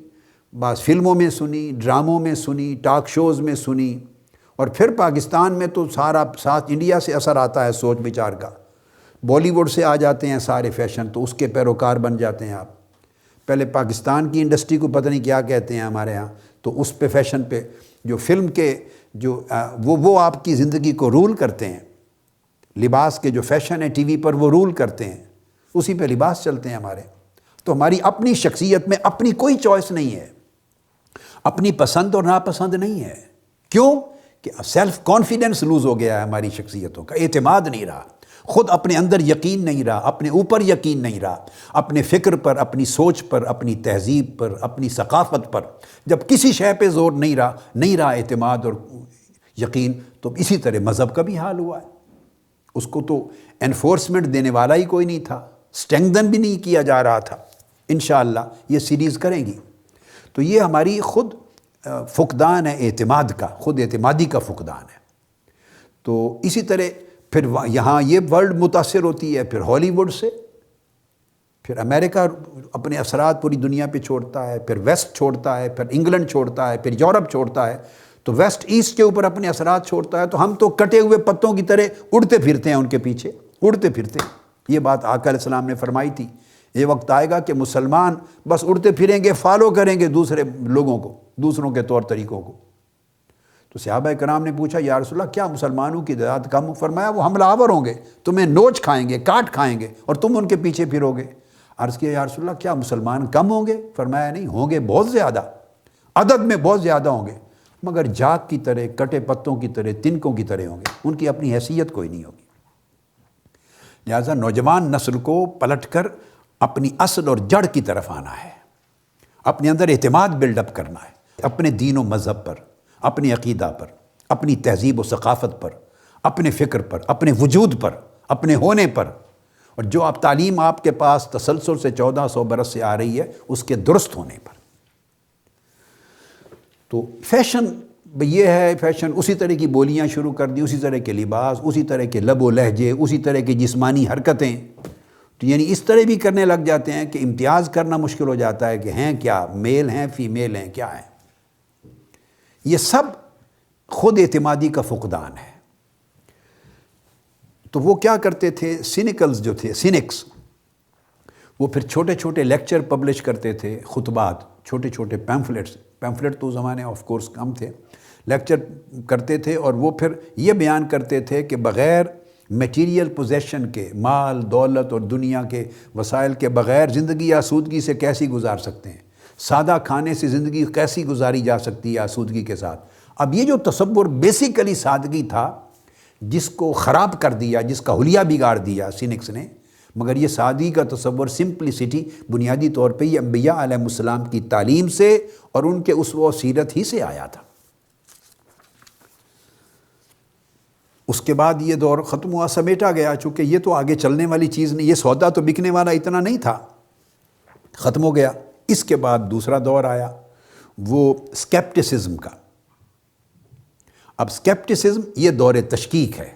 بعض فلموں میں سنی، ڈراموں میں سنی، ٹاک شوز میں سنی، اور پھر پاکستان میں تو سارا ساتھ انڈیا سے اثر آتا ہے سوچ بچار کا، بالی ووڈ سے آ جاتے ہیں سارے فیشن، تو اس کے پیروکار بن جاتے ہیں آپ۔ پہلے پاکستان کی انڈسٹری کو پتہ نہیں کیا کہتے ہیں ہمارے ہاں، تو اس پہ فیشن پہ جو فلم کے جو وہ آپ کی زندگی کو رول کرتے ہیں، لباس کے جو فیشن ہے ٹی وی پر وہ رول کرتے ہیں، اسی پہ لباس چلتے ہیں ہمارے۔ تو ہماری اپنی شخصیت میں اپنی کوئی چوائس نہیں ہے، اپنی پسند اور ناپسند نہیں ہے۔ کیوں؟ کہ سیلف کانفیڈنس لوز ہو گیا ہے ہماری شخصیتوں کا، اعتماد نہیں رہا۔ خود اپنے اندر یقین نہیں رہا، اپنے اوپر یقین نہیں رہا، اپنے فکر پر، اپنی سوچ پر، اپنی تہذیب پر، اپنی ثقافت پر جب کسی شے پہ زور نہیں رہا اعتماد اور یقین، تو اسی طرح مذہب کا بھی حال ہوا ہے۔ اس کو تو انفورسمنٹ دینے والا ہی کوئی نہیں تھا، سٹرینگدن بھی نہیں کیا جا رہا تھا۔ انشاءاللہ یہ سیریز کریں گی تو یہ ہماری خود فقدان ہے اعتماد کا، خود اعتمادی کا فقدان ہے۔ تو اسی طرح پھر یہاں یہ ورلڈ متاثر ہوتی ہے پھر ہالی ووڈ سے، پھر امریکہ اپنے اثرات پوری دنیا پہ چھوڑتا ہے، پھر ویسٹ چھوڑتا ہے، پھر انگلینڈ چھوڑتا ہے، پھر یورپ چھوڑتا ہے، تو ویسٹ ایسٹ کے اوپر اپنے اثرات چھوڑتا ہے، تو ہم تو کٹے ہوئے پتوں کی طرح اڑتے پھرتے ہیں ان کے پیچھے، اڑتے پھرتے ہیں۔ یہ بات آقا علیہ السلام نے فرمائی تھی، یہ وقت آئے گا کہ مسلمان بس اڑتے پھریں گے، فالو کریں گے دوسرے لوگوں کو، دوسروں کے طور طریقوں کو۔ تو صحابہ کرام نے پوچھا یا رسول اللہ کیا مسلمانوں کی تعداد کم؟ فرمایا وہ حملہ آور ہوں گے، تمہیں نوچ کھائیں گے، کاٹ کھائیں گے، اور تم ان کے پیچھے پھرو گے۔ عرض کیا یا رسول اللہ کیا مسلمان کم ہوں گے؟ فرمایا نہیں، ہوں گے بہت زیادہ، عدد میں بہت زیادہ ہوں گے، مگر جاگ کی طرح، کٹے پتوں کی طرح، تنکوں کی طرح ہوں گے، ان کی اپنی حیثیت کوئی نہیں ہوگی۔ لہٰذا نوجوان نسل کو پلٹ کر اپنی اصل اور جڑ کی طرف آنا ہے، اپنے اندر اعتماد بلڈ اپ کرنا ہے، اپنے دین و مذہب پر، اپنے عقیدہ پر، اپنی تہذیب و ثقافت پر، اپنے فکر پر، اپنے وجود پر، اپنے ہونے پر، اور جو آپ تعلیم آپ کے پاس تسلسل سے 1400 برس سے آ رہی ہے اس کے درست ہونے پر۔ تو فیشن یہ ہے، فیشن اسی طرح کی بولیاں شروع کر دی، اسی طرح کے لباس، اسی طرح کے لب و لہجے، اسی طرح کی جسمانی حرکتیں، تو یعنی اس طرح بھی کرنے لگ جاتے ہیں کہ امتیاز کرنا مشکل ہو جاتا ہے کہ ہیں کیا، میل ہیں فیمیل ہیں، کیا ہیں۔ یہ سب خود اعتمادی کا فقدان ہے۔ تو وہ کیا کرتے تھے، سینیکلز جو تھے، سینکس، وہ پھر چھوٹے چھوٹے لیکچر پبلش کرتے تھے، خطبات، چھوٹے چھوٹے پیمفلٹ تو زمانے آف کورس کم تھے، لیکچر کرتے تھے، اور وہ پھر یہ بیان کرتے تھے کہ بغیر میٹیریل پوزیشن کے، مال دولت اور دنیا کے وسائل کے بغیر زندگی آسودگی سے کیسی گزار سکتے ہیں، سادہ کھانے سے زندگی کیسی گزاری جا سکتی ہے آسودگی کے ساتھ۔ اب یہ جو تصور بیسیکلی سادگی تھا، جس کو خراب کر دیا، جس کا حلیہ بگاڑ دیا سینکس نے، مگر یہ سادگی کا تصور، سمپلسٹی، بنیادی طور پہ یہ انبیاء علیہ السلام کی تعلیم سے اور ان کے اسوہ و سیرت ہی سے آیا تھا۔ اس کے بعد یہ دور ختم ہوا، سمیٹا گیا، چونکہ یہ تو آگے چلنے والی چیز نہیں، یہ سودا تو بکنے والا اتنا نہیں تھا، ختم ہو گیا۔ اس کے بعد دوسرا دور آیا، وہ اسکیپٹسزم کا۔ اب اسکیپٹسزم یہ دور تشکیک ہے،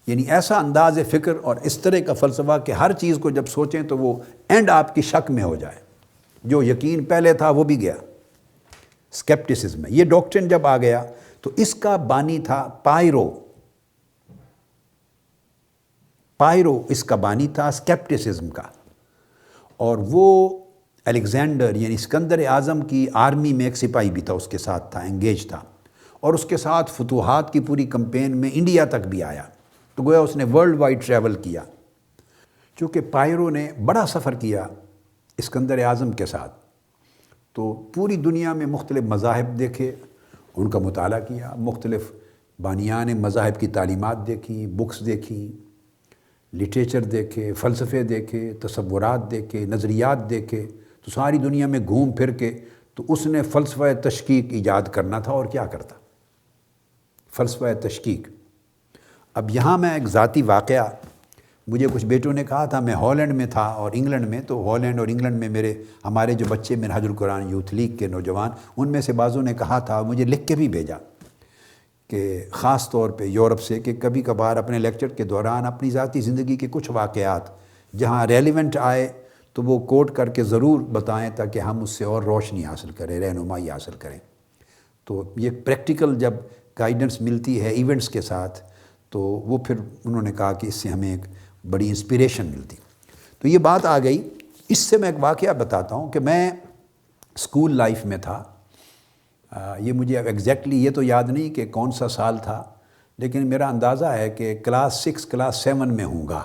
یعنی ایسا انداز فکر اور اس طرح کا فلسفہ کہ ہر چیز کو جب سوچیں تو وہ اینڈ آپ کی شک میں ہو جائے، جو یقین پہلے تھا وہ بھی گیا۔ اسکیپٹسزم ہے، یہ ڈاکٹرن جب آ گیا تو اس کا بانی تھا پائرو اس کا بانی تھا اسکیپٹسزم کا، اور وہ الیگزینڈر یعنی اسکندر اعظم کی آرمی میں ایک سپاہی بھی تھا، اس کے ساتھ تھا، انگیج تھا، اور اس کے ساتھ فتوحات کی پوری کمپین میں انڈیا تک بھی آیا، تو گویا اس نے ورلڈ وائڈ ٹریول کیا۔ چونکہ پائرو نے بڑا سفر کیا اسکندر اعظم کے ساتھ، تو پوری دنیا میں مختلف مذاہب دیکھے، ان کا مطالعہ کیا، مختلف بانیان مذاہب کی تعلیمات دیکھی، بکس دیکھی، لٹریچر دیکھے، فلسفے دیکھے، تصورات دیکھے، نظریات دیکھے، تو ساری دنیا میں گھوم پھر کے تو اس نے فلسفہ تشکیک ایجاد کرنا تھا، اور کیا کرتا، فلسفہ تشکیک۔ اب یہاں میں ایک ذاتی واقعہ، مجھے کچھ بیٹوں نے کہا تھا، میں ہالینڈ میں تھا اور انگلینڈ میں، تو ہالینڈ اور انگلینڈ میں ہمارے جو بچے منہاج القرآن یوتھ لیگ کے نوجوان، ان میں سے بعضوں نے کہا تھا، مجھے لکھ کے بھی بھیجا کہ خاص طور پہ یورپ سے، کہ کبھی کبھار اپنے لیکچر کے دوران اپنی ذاتی زندگی کے کچھ واقعات جہاں ریلیونٹ آئے تو وہ کوٹ کر کے ضرور بتائیں، تاکہ ہم اس سے اور روشنی حاصل کریں، رہنمائی حاصل کریں۔ تو یہ پریکٹیکل جب گائیڈنس ملتی ہے ایونٹس کے ساتھ، تو وہ پھر انہوں نے کہا کہ اس سے ہمیں ایک بڑی انسپریشن ملتی۔ تو یہ بات آ گئی، اس سے میں ایک واقعہ بتاتا ہوں کہ میں اسکول لائف میں تھا، یہ مجھے ایگزیکٹلی یہ تو یاد نہیں کہ کون سا سال تھا، لیکن میرا اندازہ ہے کہ کلاس 6 کلاس 7 میں ہوں گا،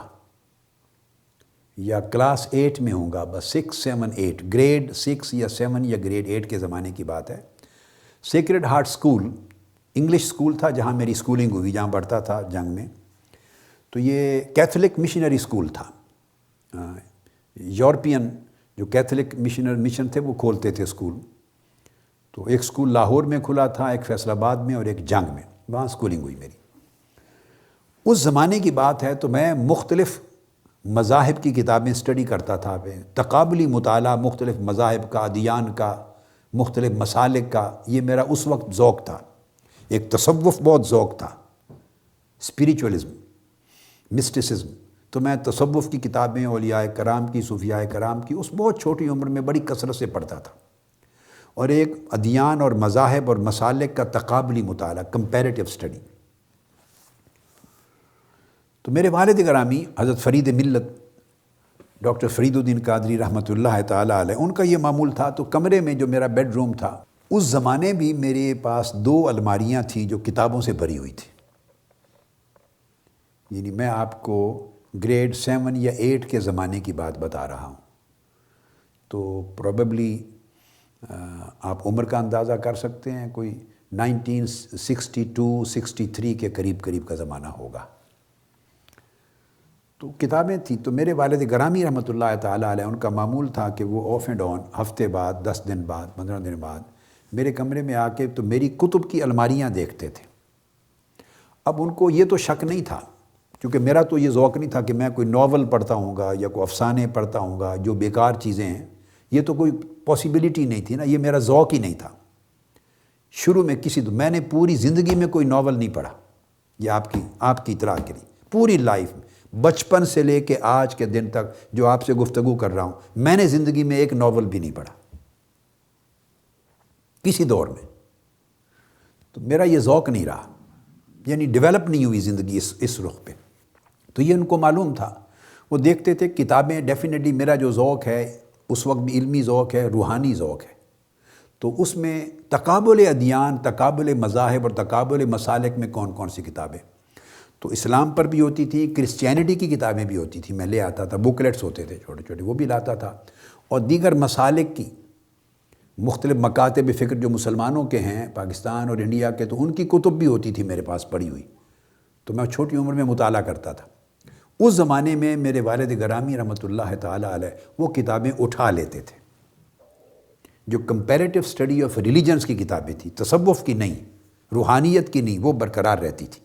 یا کلاس 8 میں ہوں گا، بس 6 7 8، گریڈ 6 یا 7 یا گریڈ 8 کے زمانے کی بات ہے۔ Sacred heart school English school تھا جہاں میری اسکولنگ ہوئی، جہاں پڑھتا تھا جنگ میں۔ تو یہ کیتھولک مشنری اسکول تھا، یورپین جو کیتھولک مشن تھے وہ کھولتے تھے اسکول. تو ایک اسکول لاہور میں کھلا تھا، ایک فیصل آباد میں اور ایک جنگ میں، وہاں اسکولنگ ہوئی میری. اس زمانے کی بات ہے تو میں مختلف مذاہب کی کتابیں اسٹڈی کرتا تھا. تقابلی مطالعہ مختلف مذاہب کا، ادیان کا، مختلف مسالک کا، یہ میرا اس وقت ذوق تھا. ایک تصوف بہت ذوق تھا، اسپریچولزم، مسٹسزم. تو میں تصوف کی کتابیں اولیاء کرام کی، صوفیاء کرام کی اس بہت چھوٹی عمر میں بڑی کثرت سے پڑھتا تھا. اور ایک ادیان اور مذاہب اور مسالک کا تقابلی مطالعہ، کمپیریٹیو اسٹڈی. تو میرے والد گرامی حضرت فرید ملت ڈاکٹر فرید الدین قادری رحمۃ اللہ تعالیٰ علیہ، ان کا یہ معمول تھا. تو کمرے میں جو میرا بیڈ روم تھا، اس زمانے بھی میرے پاس 2 الماریاں تھیں جو کتابوں سے بھری ہوئی تھیں. یعنی میں آپ کو گریڈ 7 یا 8 کے زمانے کی بات بتا رہا ہوں. تو پروبیبلی آپ عمر کا اندازہ کر سکتے ہیں، کوئی 1962-63 کے قریب کا زمانہ ہوگا. تو کتابیں تھیں. تو میرے والد گرامی رحمۃ اللہ تعالیٰ علیہ، ان کا معمول تھا کہ وہ آف اینڈ آن ہفتے بعد، 10 دن بعد، 15 دن بعد میرے کمرے میں آ کے تو میری کتب کی الماریاں دیکھتے تھے. اب ان کو یہ تو شک نہیں تھا، کیونکہ میرا تو یہ ذوق نہیں تھا کہ میں کوئی ناول پڑھتا ہوں گا یا کوئی افسانے پڑھتا ہوں گا جو بیکار چیزیں ہیں. یہ تو کوئی پاسیبلٹی نہیں تھی نا، یہ میرا ذوق ہی نہیں تھا. شروع میں میں نے پوری زندگی میں کوئی ناول نہیں پڑھا. یہ آپ کی اطلاع کے لیے، پوری لائف میں، بچپن سے لے کے آج کے دن تک جو آپ سے گفتگو کر رہا ہوں، میں نے زندگی میں ایک ناول بھی نہیں پڑھا کسی دور میں. تو میرا یہ ذوق نہیں رہا، یعنی ڈیولپ نہیں ہوئی زندگی اس رخ پہ. تو یہ ان کو معلوم تھا. وہ دیکھتے تھے کتابیں. ڈیفینیٹلی میرا جو ذوق ہے اس وقت بھی علمی ذوق ہے، روحانی ذوق ہے. تو اس میں تقابل ادیان، تقابل مذاہب اور تقابل مسالک میں کون کون سی کتابیں. تو اسلام پر بھی ہوتی تھی، کرسچینٹی کی کتابیں بھی ہوتی تھیں، میں لے آتا تھا. بکلیٹس ہوتے تھے چھوٹے چھوٹے، وہ بھی لاتا تھا. اور دیگر مسالک کی مختلف مکاتب فکر جو مسلمانوں کے ہیں پاکستان اور انڈیا کے، تو ان کی کتب بھی ہوتی تھی میرے پاس پڑھی ہوئی. تو میں چھوٹی عمر میں مطالعہ کرتا تھا. اس زمانے میں میرے والد گرامی رحمۃ اللہ تعالیٰ علیہ وہ کتابیں اٹھا لیتے تھے. جو کمپیریٹیو اسٹڈی آف ریلیجنس کی کتابیں تھیں، تصوف کی نہیں، روحانیت کی نہیں، وہ برقرار رہتی تھی.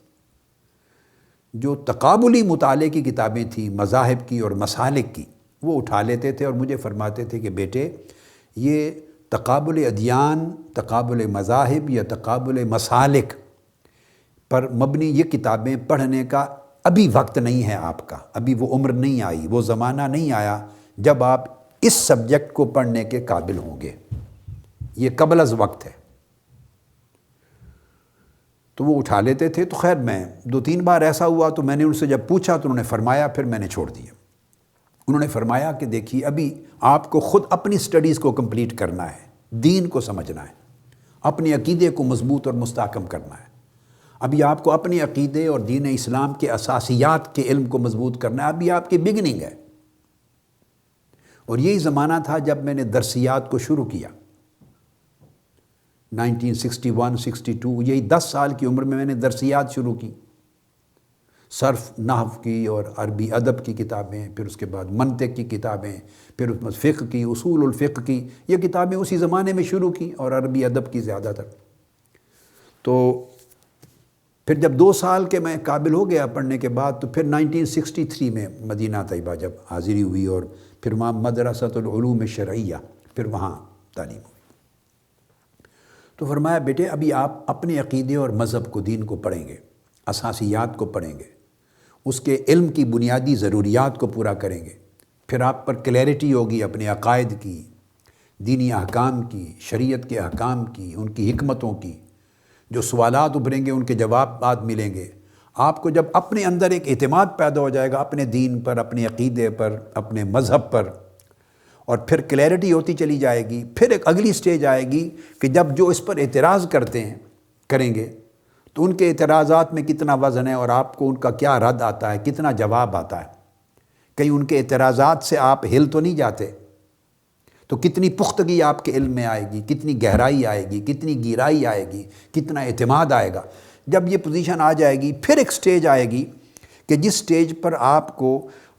جو تقابلی مطالعے کی کتابیں تھیں، مذاہب کی اور مسالک کی، وہ اٹھا لیتے تھے اور مجھے فرماتے تھے کہ بیٹے، یہ تقابل ادیان، تقابل مذاہب یا تقابل مسالک پر مبنی یہ کتابیں پڑھنے کا ابھی وقت نہیں ہے آپ کا. ابھی وہ عمر نہیں آئی، وہ زمانہ نہیں آیا جب آپ اس سبجیکٹ کو پڑھنے کے قابل ہوں گے. یہ قبل از وقت ہے. تو وہ اٹھا لیتے تھے. تو خیر میں 2-3 بار ایسا ہوا تو میں نے ان سے جب پوچھا تو انہوں نے فرمایا، پھر میں نے چھوڑ دیا. انہوں نے فرمایا کہ دیکھیے، ابھی آپ کو خود اپنی سٹڈیز کو کمپلیٹ کرنا ہے، دین کو سمجھنا ہے، اپنے عقیدے کو مضبوط اور مستحکم کرنا ہے. ابھی آپ کو اپنے عقیدے اور دین اسلام کے اساسیات کے علم کو مضبوط کرنا ہے. ابھی آپ کی بگننگ ہے. اور یہی زمانہ تھا جب میں نے درسیات کو شروع کیا 1961-62. یہی 10 سال کی عمر میں نے درسیات شروع کی. صرف نحو کی اور عربی ادب کی کتابیں، پھر اس کے بعد منطق کی کتابیں، پھر اس میں فقہ کی، اصول الفقہ کی، یہ کتابیں اسی زمانے میں شروع کی، اور عربی ادب کی زیادہ تر. تو پھر جب 2 سال کے میں قابل ہو گیا پڑھنے کے بعد، تو پھر 1963 میں مدینہ طیبہ جب حاضری ہوئی، اور پھر وہاں مدرسۃ العلوم الشرعیہ، پھر وہاں تعلیم ہوئی. تو فرمایا بیٹے، ابھی آپ اپنے عقیدے اور مذہب کو، دین کو پڑھیں گے، اساسیات کو پڑھیں گے، اس کے علم کی بنیادی ضروریات کو پورا کریں گے. پھر آپ پر کلیئرٹی ہوگی اپنے عقائد کی، دینی احکام کی، شریعت کے احکام کی، ان کی حکمتوں کی. جو سوالات ابھریں گے ان کے جوابات ملیں گے. آپ کو جب اپنے اندر ایک اعتماد پیدا ہو جائے گا اپنے دین پر، اپنے عقیدے پر، اپنے مذہب پر، اور پھر کلیئرٹی ہوتی چلی جائے گی، پھر ایک اگلی سٹیج آئے گی کہ جب جو اس پر اعتراض کریں گے تو ان کے اعتراضات میں کتنا وزن ہے، اور آپ کو ان کا کیا رد آتا ہے، کتنا جواب آتا ہے. کہیں ان کے اعتراضات سے آپ ہل تو نہیں جاتے. تو کتنی پختگی آپ کے علم میں آئے گی، کتنی گہرائی آئے گی، کتنی گہرائی آئے گی، کتنا اعتماد آئے گا. جب یہ پوزیشن آ جائے گی، پھر ایک سٹیج آئے گی کہ جس سٹیج پر آپ کو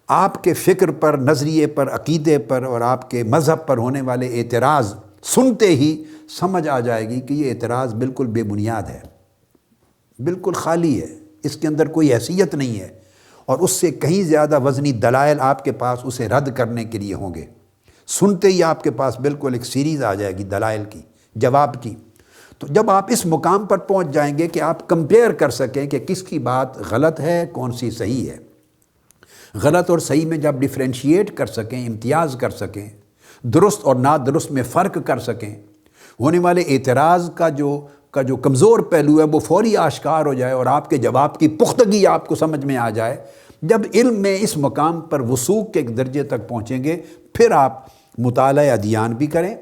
آپ کے فکر پر، نظریے پر، عقیدے پر اور آپ کے مذہب پر ہونے والے اعتراض سنتے ہی سمجھ آ جائے گی کہ یہ اعتراض بالکل بے بنیاد ہے، بالکل خالی ہے، اس کے اندر کوئی حیثیت نہیں ہے، اور اس سے کہیں زیادہ وزنی دلائل آپ کے پاس اسے رد کرنے کے لیے ہوں گے۔ سنتے ہی آپ کے پاس بالکل ایک سیریز آ جائے گی دلائل کی، جواب کی۔ تو جب آپ اس مقام پر پہنچ جائیں گے کہ آپ کمپیئر کر سکیں کہ کس کی بات غلط ہے، کون سی صحیح ہے، غلط اور صحیح میں جب ڈیفرینشیٹ کر سکیں، امتیاز کر سکیں، درست اور نادرست میں فرق کر سکیں، ہونے والے اعتراض کا جو کمزور پہلو ہے وہ فوری آشکار ہو جائے اور آپ کے جواب کی پختگی آپ کو سمجھ میں آ جائے، جب علم میں اس مقام پر وثوق کے ایک درجے تک پہنچیں گے، پھر آپ مطالعہ ادیان بھی کریں،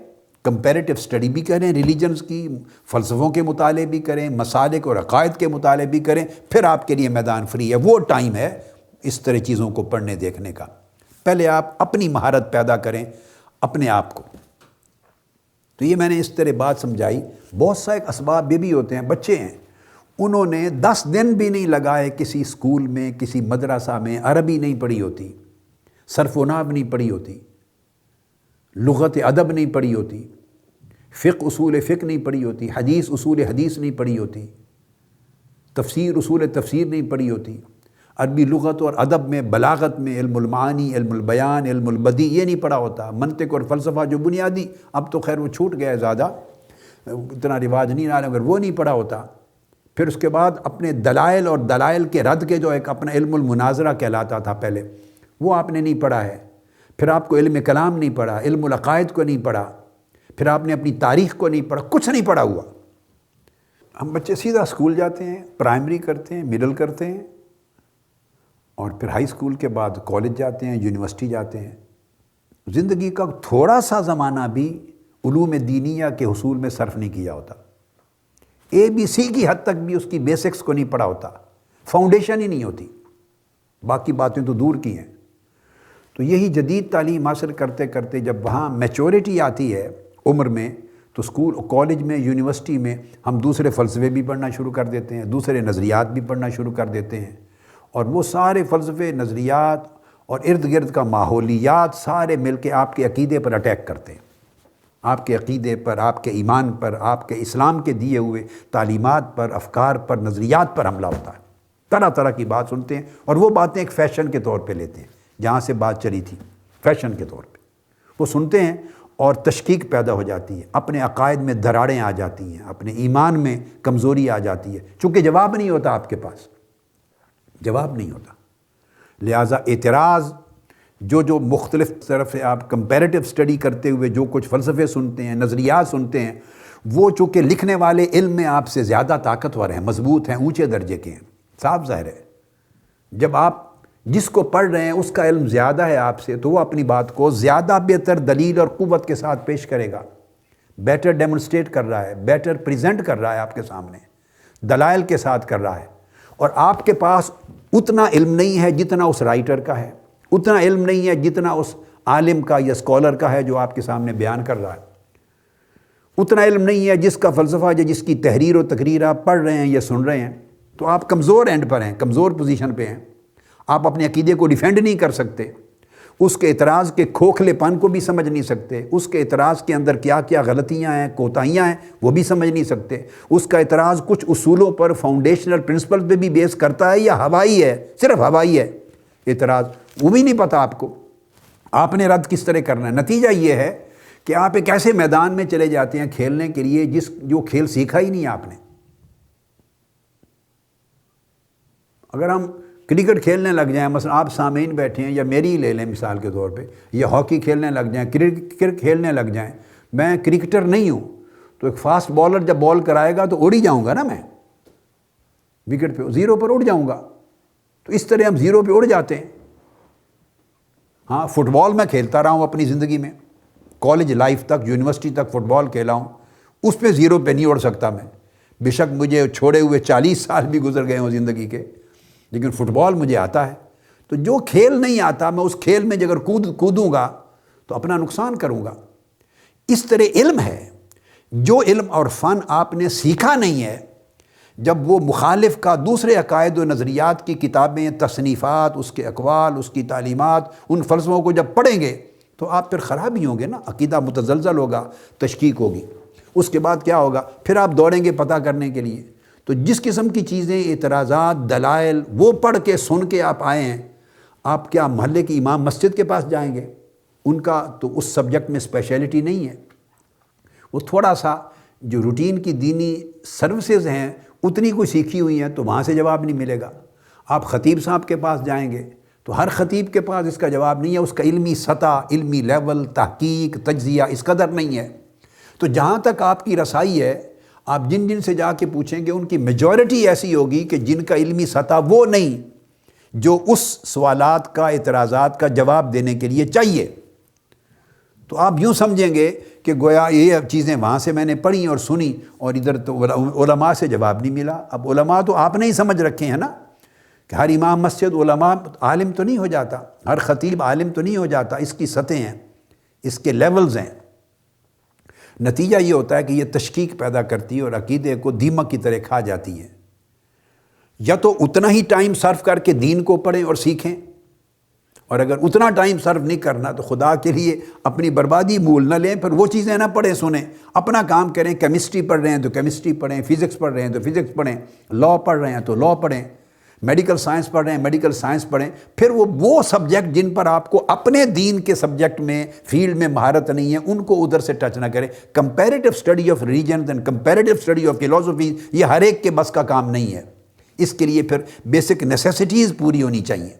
کمپیریٹیو سٹڈی بھی کریں، ریلیجنز کی، فلسفوں کے مطالعے بھی کریں، مسالک اور عقائد کے مطالعے بھی کریں، پھر آپ کے لیے میدان فری ہے۔ وہ ٹائم ہے اس طرح چیزوں کو پڑھنے دیکھنے کا۔ پہلے آپ اپنی مہارت پیدا کریں اپنے آپ کو۔ تو یہ میں نے اس طرح بات سمجھائی۔ بہت سا ایک اسباب یہ بھی ہوتے ہیں، بچے ہیں، انہوں نے 10 دن بھی نہیں لگائے کسی اسکول میں، کسی مدرسہ میں، عربی نہیں پڑھی ہوتی، صرف و نحو نہیں پڑھی ہوتی، لغت ادب نہیں پڑھی ہوتی، فقہ اصول فقہ نہیں پڑھی ہوتی، حدیث اصول حدیث نہیں پڑھی ہوتی، تفسیر اصول تفسیر نہیں پڑھی ہوتی، عربی لغت اور ادب میں، بلاغت میں، علم المعانی، علم البیان، علم البدیع یہ نہیں پڑھا ہوتا، منطق اور فلسفہ جو بنیادی، اب تو خیر وہ چھوٹ گیا ہے، زیادہ اتنا رواج نہیں رہا، اگر وہ نہیں پڑھا ہوتا، پھر اس کے بعد اپنے دلائل اور دلائل کے رد کے جو ایک اپنا علم المناظرہ کہلاتا تھا پہلے، وہ آپ نے نہیں پڑھا ہے، پھر آپ کو علم کلام نہیں پڑھا، علم العقائد کو نہیں پڑھا، پھر آپ نے اپنی تاریخ کو نہیں پڑھا، کچھ نہیں پڑھا ہوا۔ ہم بچے سیدھا اسکول جاتے ہیں، پرائمری کرتے ہیں، مڈل کرتے ہیں، اور پھر ہائی اسکول کے بعد کالج جاتے ہیں، یونیورسٹی جاتے ہیں۔ زندگی کا تھوڑا سا زمانہ بھی علوم دینیہ کے حصول میں صرف نہیں کیا ہوتا، ABC کی حد تک بھی اس کی بیسکس کو نہیں پڑھا ہوتا، فاؤنڈیشن ہی نہیں ہوتی، باقی باتیں تو دور کی ہیں۔ تو یہی جدید تعلیم حاصل کرتے کرتے جب وہاں میچورٹی آتی ہے عمر میں، تو اسکول، کالج میں، یونیورسٹی میں ہم دوسرے فلسفے بھی پڑھنا شروع کر دیتے ہیں، دوسرے نظریات بھی پڑھنا شروع کر دیتے ہیں، اور وہ سارے فلسفے، نظریات اور ارد گرد کا ماحولیات سارے مل کے آپ کے عقیدے پر اٹیک کرتے ہیں، آپ کے عقیدے پر، آپ کے ایمان پر، آپ کے اسلام کے دیے ہوئے تعلیمات پر، افکار پر، نظریات پر حملہ ہوتا ہے۔ طرح طرح کی بات سنتے ہیں اور وہ باتیں ایک فیشن کے طور پہ لیتے ہیں، جہاں سے بات چلی تھی فیشن کے طور پہ وہ سنتے ہیں، اور تشکیک پیدا ہو جاتی ہے، اپنے عقائد میں دراڑیں آ جاتی ہیں، اپنے ایمان میں کمزوری آ جاتی ہے، چونکہ جواب نہیں ہوتا آپ کے پاس، جواب نہیں ہوتا۔ لہٰذا اعتراض جو مختلف طرف سے آپ کمپیریٹیو سٹڈی کرتے ہوئے جو کچھ فلسفے سنتے ہیں، نظریات سنتے ہیں، وہ چونکہ لکھنے والے علم میں آپ سے زیادہ طاقتور ہیں، مضبوط ہیں، اونچے درجے کے ہیں، صاف ظاہر ہے جب آپ جس کو پڑھ رہے ہیں اس کا علم زیادہ ہے آپ سے، تو وہ اپنی بات کو زیادہ بہتر دلیل اور قوت کے ساتھ پیش کرے گا، بیٹر ڈیمونسٹریٹ کر رہا ہے، بیٹر پریزنٹ کر رہا ہے آپ کے سامنے، دلائل کے ساتھ کر رہا ہے، اور آپ کے پاس اتنا علم نہیں ہے جتنا اس رائٹر کا ہے، اتنا علم نہیں ہے جتنا اس عالم کا یا اسکالر کا ہے جو آپ کے سامنے بیان کر رہا ہے، اتنا علم نہیں ہے جس کا فلسفہ یا جس کی تحریر و تقریر آپ پڑھ رہے ہیں یا سن رہے ہیں، تو آپ کمزور اینڈ پر ہیں، کمزور پوزیشن پہ ہیں، آپ اپنے عقیدے کو ڈیفینڈ نہیں کر سکتے، اس کے اعتراض کے کھوکھلے پن کو بھی سمجھ نہیں سکتے، اس کے اعتراض کے اندر کیا کیا غلطیاں ہیں، کوتاہیاں ہیں، وہ بھی سمجھ نہیں سکتے، اس کا اعتراض کچھ اصولوں پر، فاؤنڈیشنل پرنسپل پہ بھی بیس کرتا ہے یا ہوائی ہے، صرف ہوائی ہے اعتراض، وہ بھی نہیں پتہ آپ کو، آپ نے رد کس طرح کرنا ہے۔ نتیجہ یہ ہے کہ آپ ایک ایسے میدان میں چلے جاتے ہیں کھیلنے کے لیے جو کھیل سیکھا ہی نہیں آپ نے۔ اگر ہم کرکٹ کھیلنے لگ جائیں، مثلا آپ سامعین بیٹھے ہیں، یا میری ہی لے لیں مثال کے طور پہ، یا ہاکی کھیلنے لگ جائیں، کرکٹ کھیلنے لگ جائیں، میں کرکٹر نہیں ہوں، تو ایک فاسٹ بالر جب بال کرائے گا تو اڑ ہی جاؤں گا نا، میں وکٹ پہ زیرو پر اڑ جاؤں گا، تو اس طرح ہم زیرو پہ اڑ جاتے ہیں۔ ہاں، فٹ بال میں کھیلتا رہا ہوں اپنی زندگی میں، کالج لائف تک، یونیورسٹی تک فٹ بال کھیلا ہوں، اس پہ زیرو پہ نہیں اڑ سکتا میں، بے شک مجھے چھوڑے ہوئے 40 سال بھی گزر گئے ہوں زندگی کے، لیکن فٹ بال مجھے آتا ہے۔ تو جو کھیل نہیں آتا، میں اس کھیل میں اگر کودوں گا تو اپنا نقصان کروں گا۔ اس طرح علم ہے، جو علم اور فن آپ نے سیکھا نہیں ہے، جب وہ مخالف کا دوسرے عقائد و نظریات کی کتابیں، تصنیفات، اس کے اقوال، اس کی تعلیمات، ان فلسفوں کو جب پڑھیں گے تو آپ پھر خراب ہی ہوں گے نا، عقیدہ متزلزل ہوگا، تشکیک ہوگی۔ اس کے بعد کیا ہوگا؟ پھر آپ دوڑیں گے پتہ کرنے کے لیے۔ تو جس قسم کی چیزیں، اعتراضات، دلائل وہ پڑھ کے سن کے آپ آئے ہیں، آپ کیا محلے کی امام مسجد کے پاس جائیں گے؟ ان کا تو اس سبجیکٹ میں اسپیشلٹی نہیں ہے، وہ تھوڑا سا جو روٹین کی دینی سروسز ہیں اتنی کوئی سیکھی ہوئی ہیں تو وہاں سے جواب نہیں ملے گا۔ آپ خطیب صاحب کے پاس جائیں گے تو ہر خطیب کے پاس اس کا جواب نہیں ہے، اس کا علمی سطح، علمی لیول، تحقیق، تجزیہ اس قدر نہیں ہے۔ تو جہاں تک آپ کی رسائی ہے، آپ جن جن سے جا کے پوچھیں گے ان کی میجورٹی ایسی ہوگی کہ جن کا علمی سطح وہ نہیں جو اس سوالات کا، اعتراضات کا جواب دینے کے لیے چاہیے۔ تو آپ یوں سمجھیں گے کہ گویا یہ چیزیں وہاں سے میں نے پڑھی اور سنی اور ادھر تو علماء سے جواب نہیں ملا۔ اب علماء تو آپ نے ہی سمجھ رکھے ہیں نا کہ ہر امام مسجد علماء عالم تو نہیں ہو جاتا، ہر خطیب عالم تو نہیں ہو جاتا، اس کی سطحیں ہیں، اس کے لیولز ہیں۔ نتیجہ یہ ہوتا ہے کہ یہ تشکیک پیدا کرتی ہے اور عقیدے کو دیمک کی طرح کھا جاتی ہے۔ یا تو اتنا ہی ٹائم صرف کر کے دین کو پڑھیں اور سیکھیں، اور اگر اتنا ٹائم صرف نہیں کرنا تو خدا کے لیے اپنی بربادی مول نہ لیں، پھر وہ چیزیں نہ پڑھیں سنیں، اپنا کام کریں۔ کیمسٹری پڑھ رہے ہیں تو کیمسٹری پڑھیں، فزکس پڑھ رہے ہیں تو فزکس پڑھیں، لاء پڑھ رہے ہیں تو لاء پڑھیں، میڈیکل سائنس پڑھ رہے ہیں میڈیکل سائنس پڑھیں۔ پھر وہ سبجیکٹ جن پر آپ کو اپنے دین کے سبجیکٹ میں، فیلڈ میں مہارت نہیں ہے، ان کو ادھر سے ٹچ نہ کریں۔ Comparative study of religions and comparative study of philosophy یہ ہر ایک کے بس کا کام نہیں ہے۔ اس کے لیے پھر بیسک نیسیسٹیز پوری ہونی چاہیے۔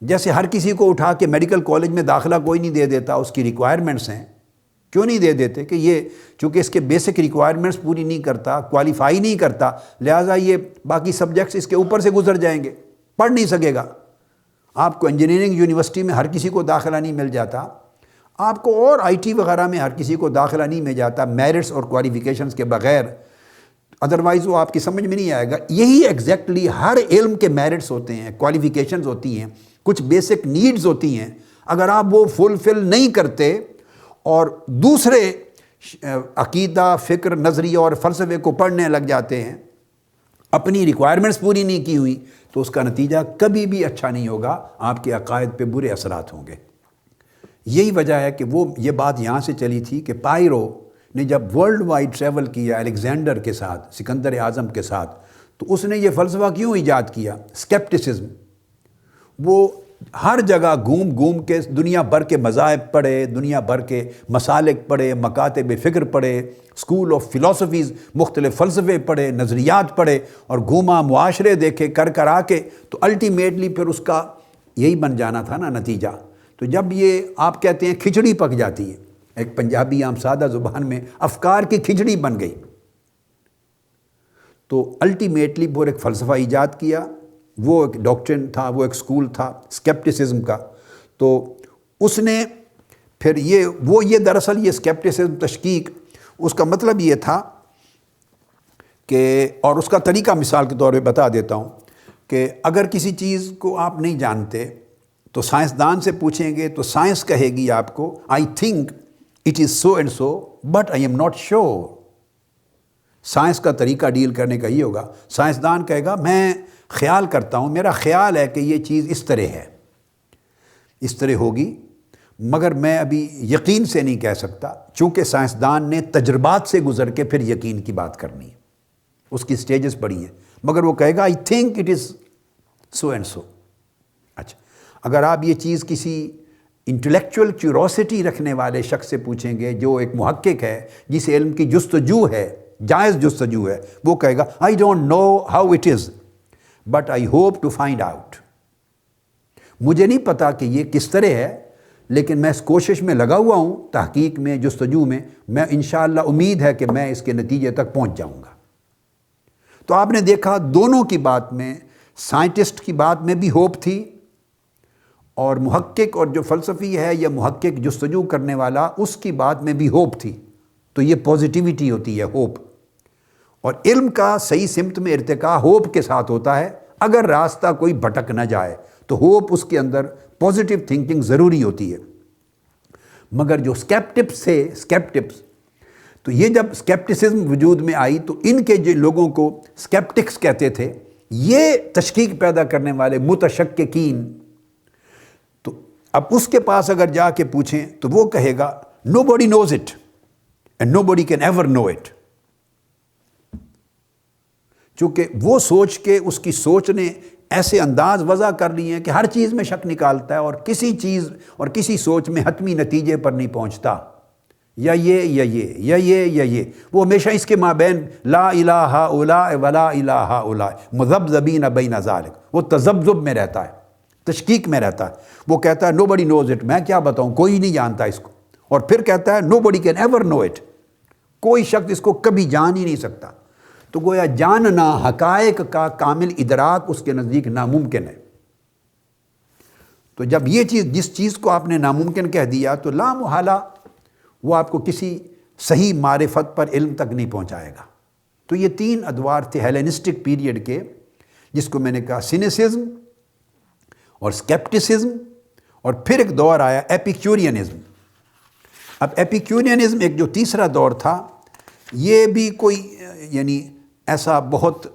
جیسے ہر کسی کو اٹھا کے میڈیکل کالج میں داخلہ کوئی نہیں دے دیتا، اس کی ریکوائرمنٹس ہیں۔ کیوں نہیں دے دیتے؟ کہ یہ چونکہ اس کے بیسک ریکوائرمنٹس پوری نہیں کرتا، کوالیفائی نہیں کرتا، لہٰذا یہ باقی سبجیکٹس اس کے اوپر سے گزر جائیں گے، پڑھ نہیں سکے گا۔ آپ کو انجینئرنگ یونیورسٹی میں ہر کسی کو داخلہ نہیں مل جاتا، آپ کو اور آئی ٹی وغیرہ میں ہر کسی کو داخلہ نہیں مل جاتا میرٹس اور کوالیفیکیشنز کے بغیر، ادروائز وہ آپ کی سمجھ میں نہیں آئے گا۔ یہی ایگزیکٹلی ہر علم کے میرٹس ہوتے ہیں، کوالیفیکیشنز ہوتی ہیں، کچھ بیسک نیڈز ہوتی ہیں۔ اگر آپ وہ فلفل نہیں کرتے اور دوسرے عقیدہ، فکر، نظریہ اور فلسفے کو پڑھنے لگ جاتے ہیں، اپنی ریکوائرمنٹس پوری نہیں کی ہوئی، تو اس کا نتیجہ کبھی بھی اچھا نہیں ہوگا، آپ کے عقائد پہ برے اثرات ہوں گے۔ یہی وجہ ہے کہ وہ یہ بات یہاں سے چلی تھی کہ پائرو نے جب ورلڈ وائڈ ٹریول کیا الیگزینڈر کے ساتھ، سکندر اعظم کے ساتھ، تو اس نے یہ فلسفہ کیوں ایجاد کیا؟ اسکیپٹسزم۔ وہ ہر جگہ گھوم کے دنیا بھر کے مذاہب پڑھے، دنیا بھر کے مسالک پڑھے، مکاتب فکر پڑھے، اسکول آف فلاسفیز، مختلف فلسفے پڑھے، نظریات پڑھے، اور گھوما، معاشرے دیکھے، کر آ کے تو الٹیمیٹلی پھر اس کا یہی بن جانا تھا نا نتیجہ۔ تو جب یہ آپ کہتے ہیں کھچڑی پک جاتی ہے، ایک پنجابی عام سادہ زبان میں افکار کی کھچڑی بن گئی، تو الٹیمیٹلی وہ ایک فلسفہ ایجاد کیا، وہ ایک ڈاکٹرن تھا، وہ ایک سکول تھا اسکیپٹسزم کا۔ تو اس نے پھر یہ دراصل یہ اسکیپٹسزم، تشکیک، اس کا مطلب یہ تھا کہ، اور اس کا طریقہ مثال کے طور پہ بتا دیتا ہوں کہ اگر کسی چیز کو آپ نہیں جانتے تو سائنسدان سے پوچھیں گے تو سائنس کہے گی آپ کو آئی think it is so and so but I am not sure. Science کا طریقہ ڈیل کرنے کا یہ ہوگا، سائنسدان کہے گا میں خیال کرتا ہوں، میرا خیال ہے کہ یہ چیز اس طرح ہے، اس طرح ہوگی، مگر میں ابھی یقین سے نہیں کہہ سکتا، چونکہ سائنسدان نے تجربات سے گزر کے پھر یقین کی بات کرنی ہے، اس کی سٹیجز بڑی ہیں، مگر وہ کہے گا I think it is so and so. اچھا، اگر آپ یہ چیز کسی انٹلیکچوئل کیوروسٹی رکھنے والے شخص سے پوچھیں گے جو ایک محقق ہے، جس علم کی جستجو ہے، جائز جستجو ہے، وہ کہے گا I don't know how it is but I hope to find out. مجھے نہیں پتا کہ یہ کس طرح ہے، لیکن میں اس کوشش میں لگا ہوا ہوں، تحقیق میں، جستجو میں انشاءاللہ امید ہے کہ میں اس کے نتیجے تک پہنچ جاؤں گا۔ تو آپ نے دیکھا دونوں کی بات میں، سائنٹسٹ کی بات میں بھی ہوپ تھی، اور محقق اور جو فلسفی ہے یا محقق جستجو کرنے والا، اس کی بات میں بھی ہوپ تھی۔ تو یہ پازیٹیوٹی ہوتی ہے، ہوپ۔ اور علم کا صحیح سمت میں ارتقاء ہوپ کے ساتھ ہوتا ہے، اگر راستہ کوئی بھٹک نہ جائے تو ہوپ اس کے اندر پازیٹیو تھنکنگ ضروری ہوتی ہے۔ مگر جو اسکیپٹپس تو یہ جب اسکیپٹسزم وجود میں آئی تو ان کے جو لوگوں کو اسکیپٹکس کہتے تھے، یہ تشکیک پیدا کرنے والے متشککین، تو اب اس کے پاس اگر جا کے پوچھیں تو وہ کہے گا nobody knows it and nobody can ever know it. چونکہ وہ سوچ کے اس کی سوچ نے ایسے انداز وضع کر لیے ہیں کہ ہر چیز میں شک نکالتا ہے اور کسی چیز اور کسی سوچ میں حتمی نتیجے پر نہیں پہنچتا، یا یہ یا یہ یا یہ یا یہ، وہ ہمیشہ اس کے مابین لا الہ الا ولا الہ الا مذبذبین بین ذالک، وہ تذبذب میں رہتا ہے، تشکیک میں رہتا ہے. وہ کہتا ہے nobody knows it، میں کیا بتاؤں، کوئی نہیں جانتا اس کو. اور پھر کہتا ہے nobody can ever know it، کوئی شخص اس کو کبھی جان ہی نہیں سکتا. تو گویا جاننا حقائق کا کامل ادراک اس کے نزدیک ناممکن ہے. تو جب یہ چیز، جس چیز کو آپ نے ناممکن کہہ دیا تو لا محالہ وہ آپ کو کسی صحیح معرفت پر علم تک نہیں پہنچائے گا. تو یہ 3 ادوار تھے ہیلینسٹک پیریڈ کے، جس کو میں نے کہا سینیسزم اور اسکیپٹسزم، اور پھر ایک دور آیا ایپیکیورینزم. اب ایپیکیورینزم ایک جو تیسرا دور تھا، یہ بھی کوئی یعنی ایسا بہت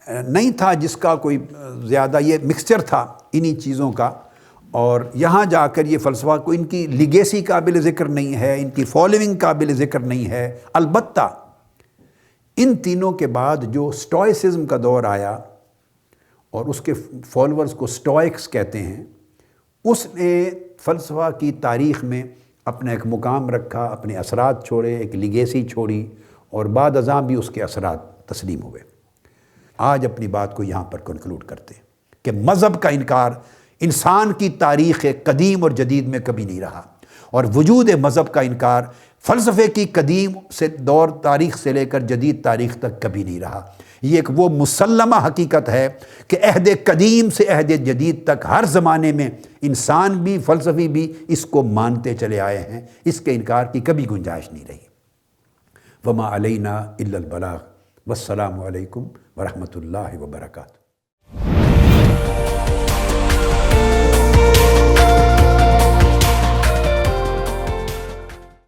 نہیں تھا جس کا کوئی زیادہ، یہ مکسچر تھا انہی چیزوں کا. اور یہاں جا کر یہ فلسفہ کو، ان کی لیگیسی قابل ذکر نہیں ہے، ان کی فالوئنگ قابل ذکر نہیں ہے. البتہ ان تینوں کے بعد جو سٹوئسزم کا دور آیا اور اس کے فالورز کو سٹوئکس کہتے ہیں، اس نے فلسفہ کی تاریخ میں اپنا ایک مقام رکھا، اپنے اثرات چھوڑے، ایک لیگیسی چھوڑی، اور بعد ازاں بھی اس کے اثرات تسلیم ہوئے. آج اپنی بات کو یہاں پر کنکلوڈ کرتے ہیں کہ مذہب کا انکار انسان کی تاریخ قدیم اور جدید میں کبھی نہیں رہا، اور وجود مذہب کا انکار فلسفے کی قدیم سے دور تاریخ سے لے کر جدید تاریخ تک کبھی نہیں رہا. یہ ایک وہ مسلمہ حقیقت ہے کہ عہد قدیم سے عہد جدید تک ہر زمانے میں انسان بھی، فلسفی بھی اس کو مانتے چلے آئے ہیں. اس کے انکار کی کبھی گنجائش نہیں رہی. وما علینا الا البلاغ. والسلام علیکم ورحمۃ اللہ وبرکاتہ.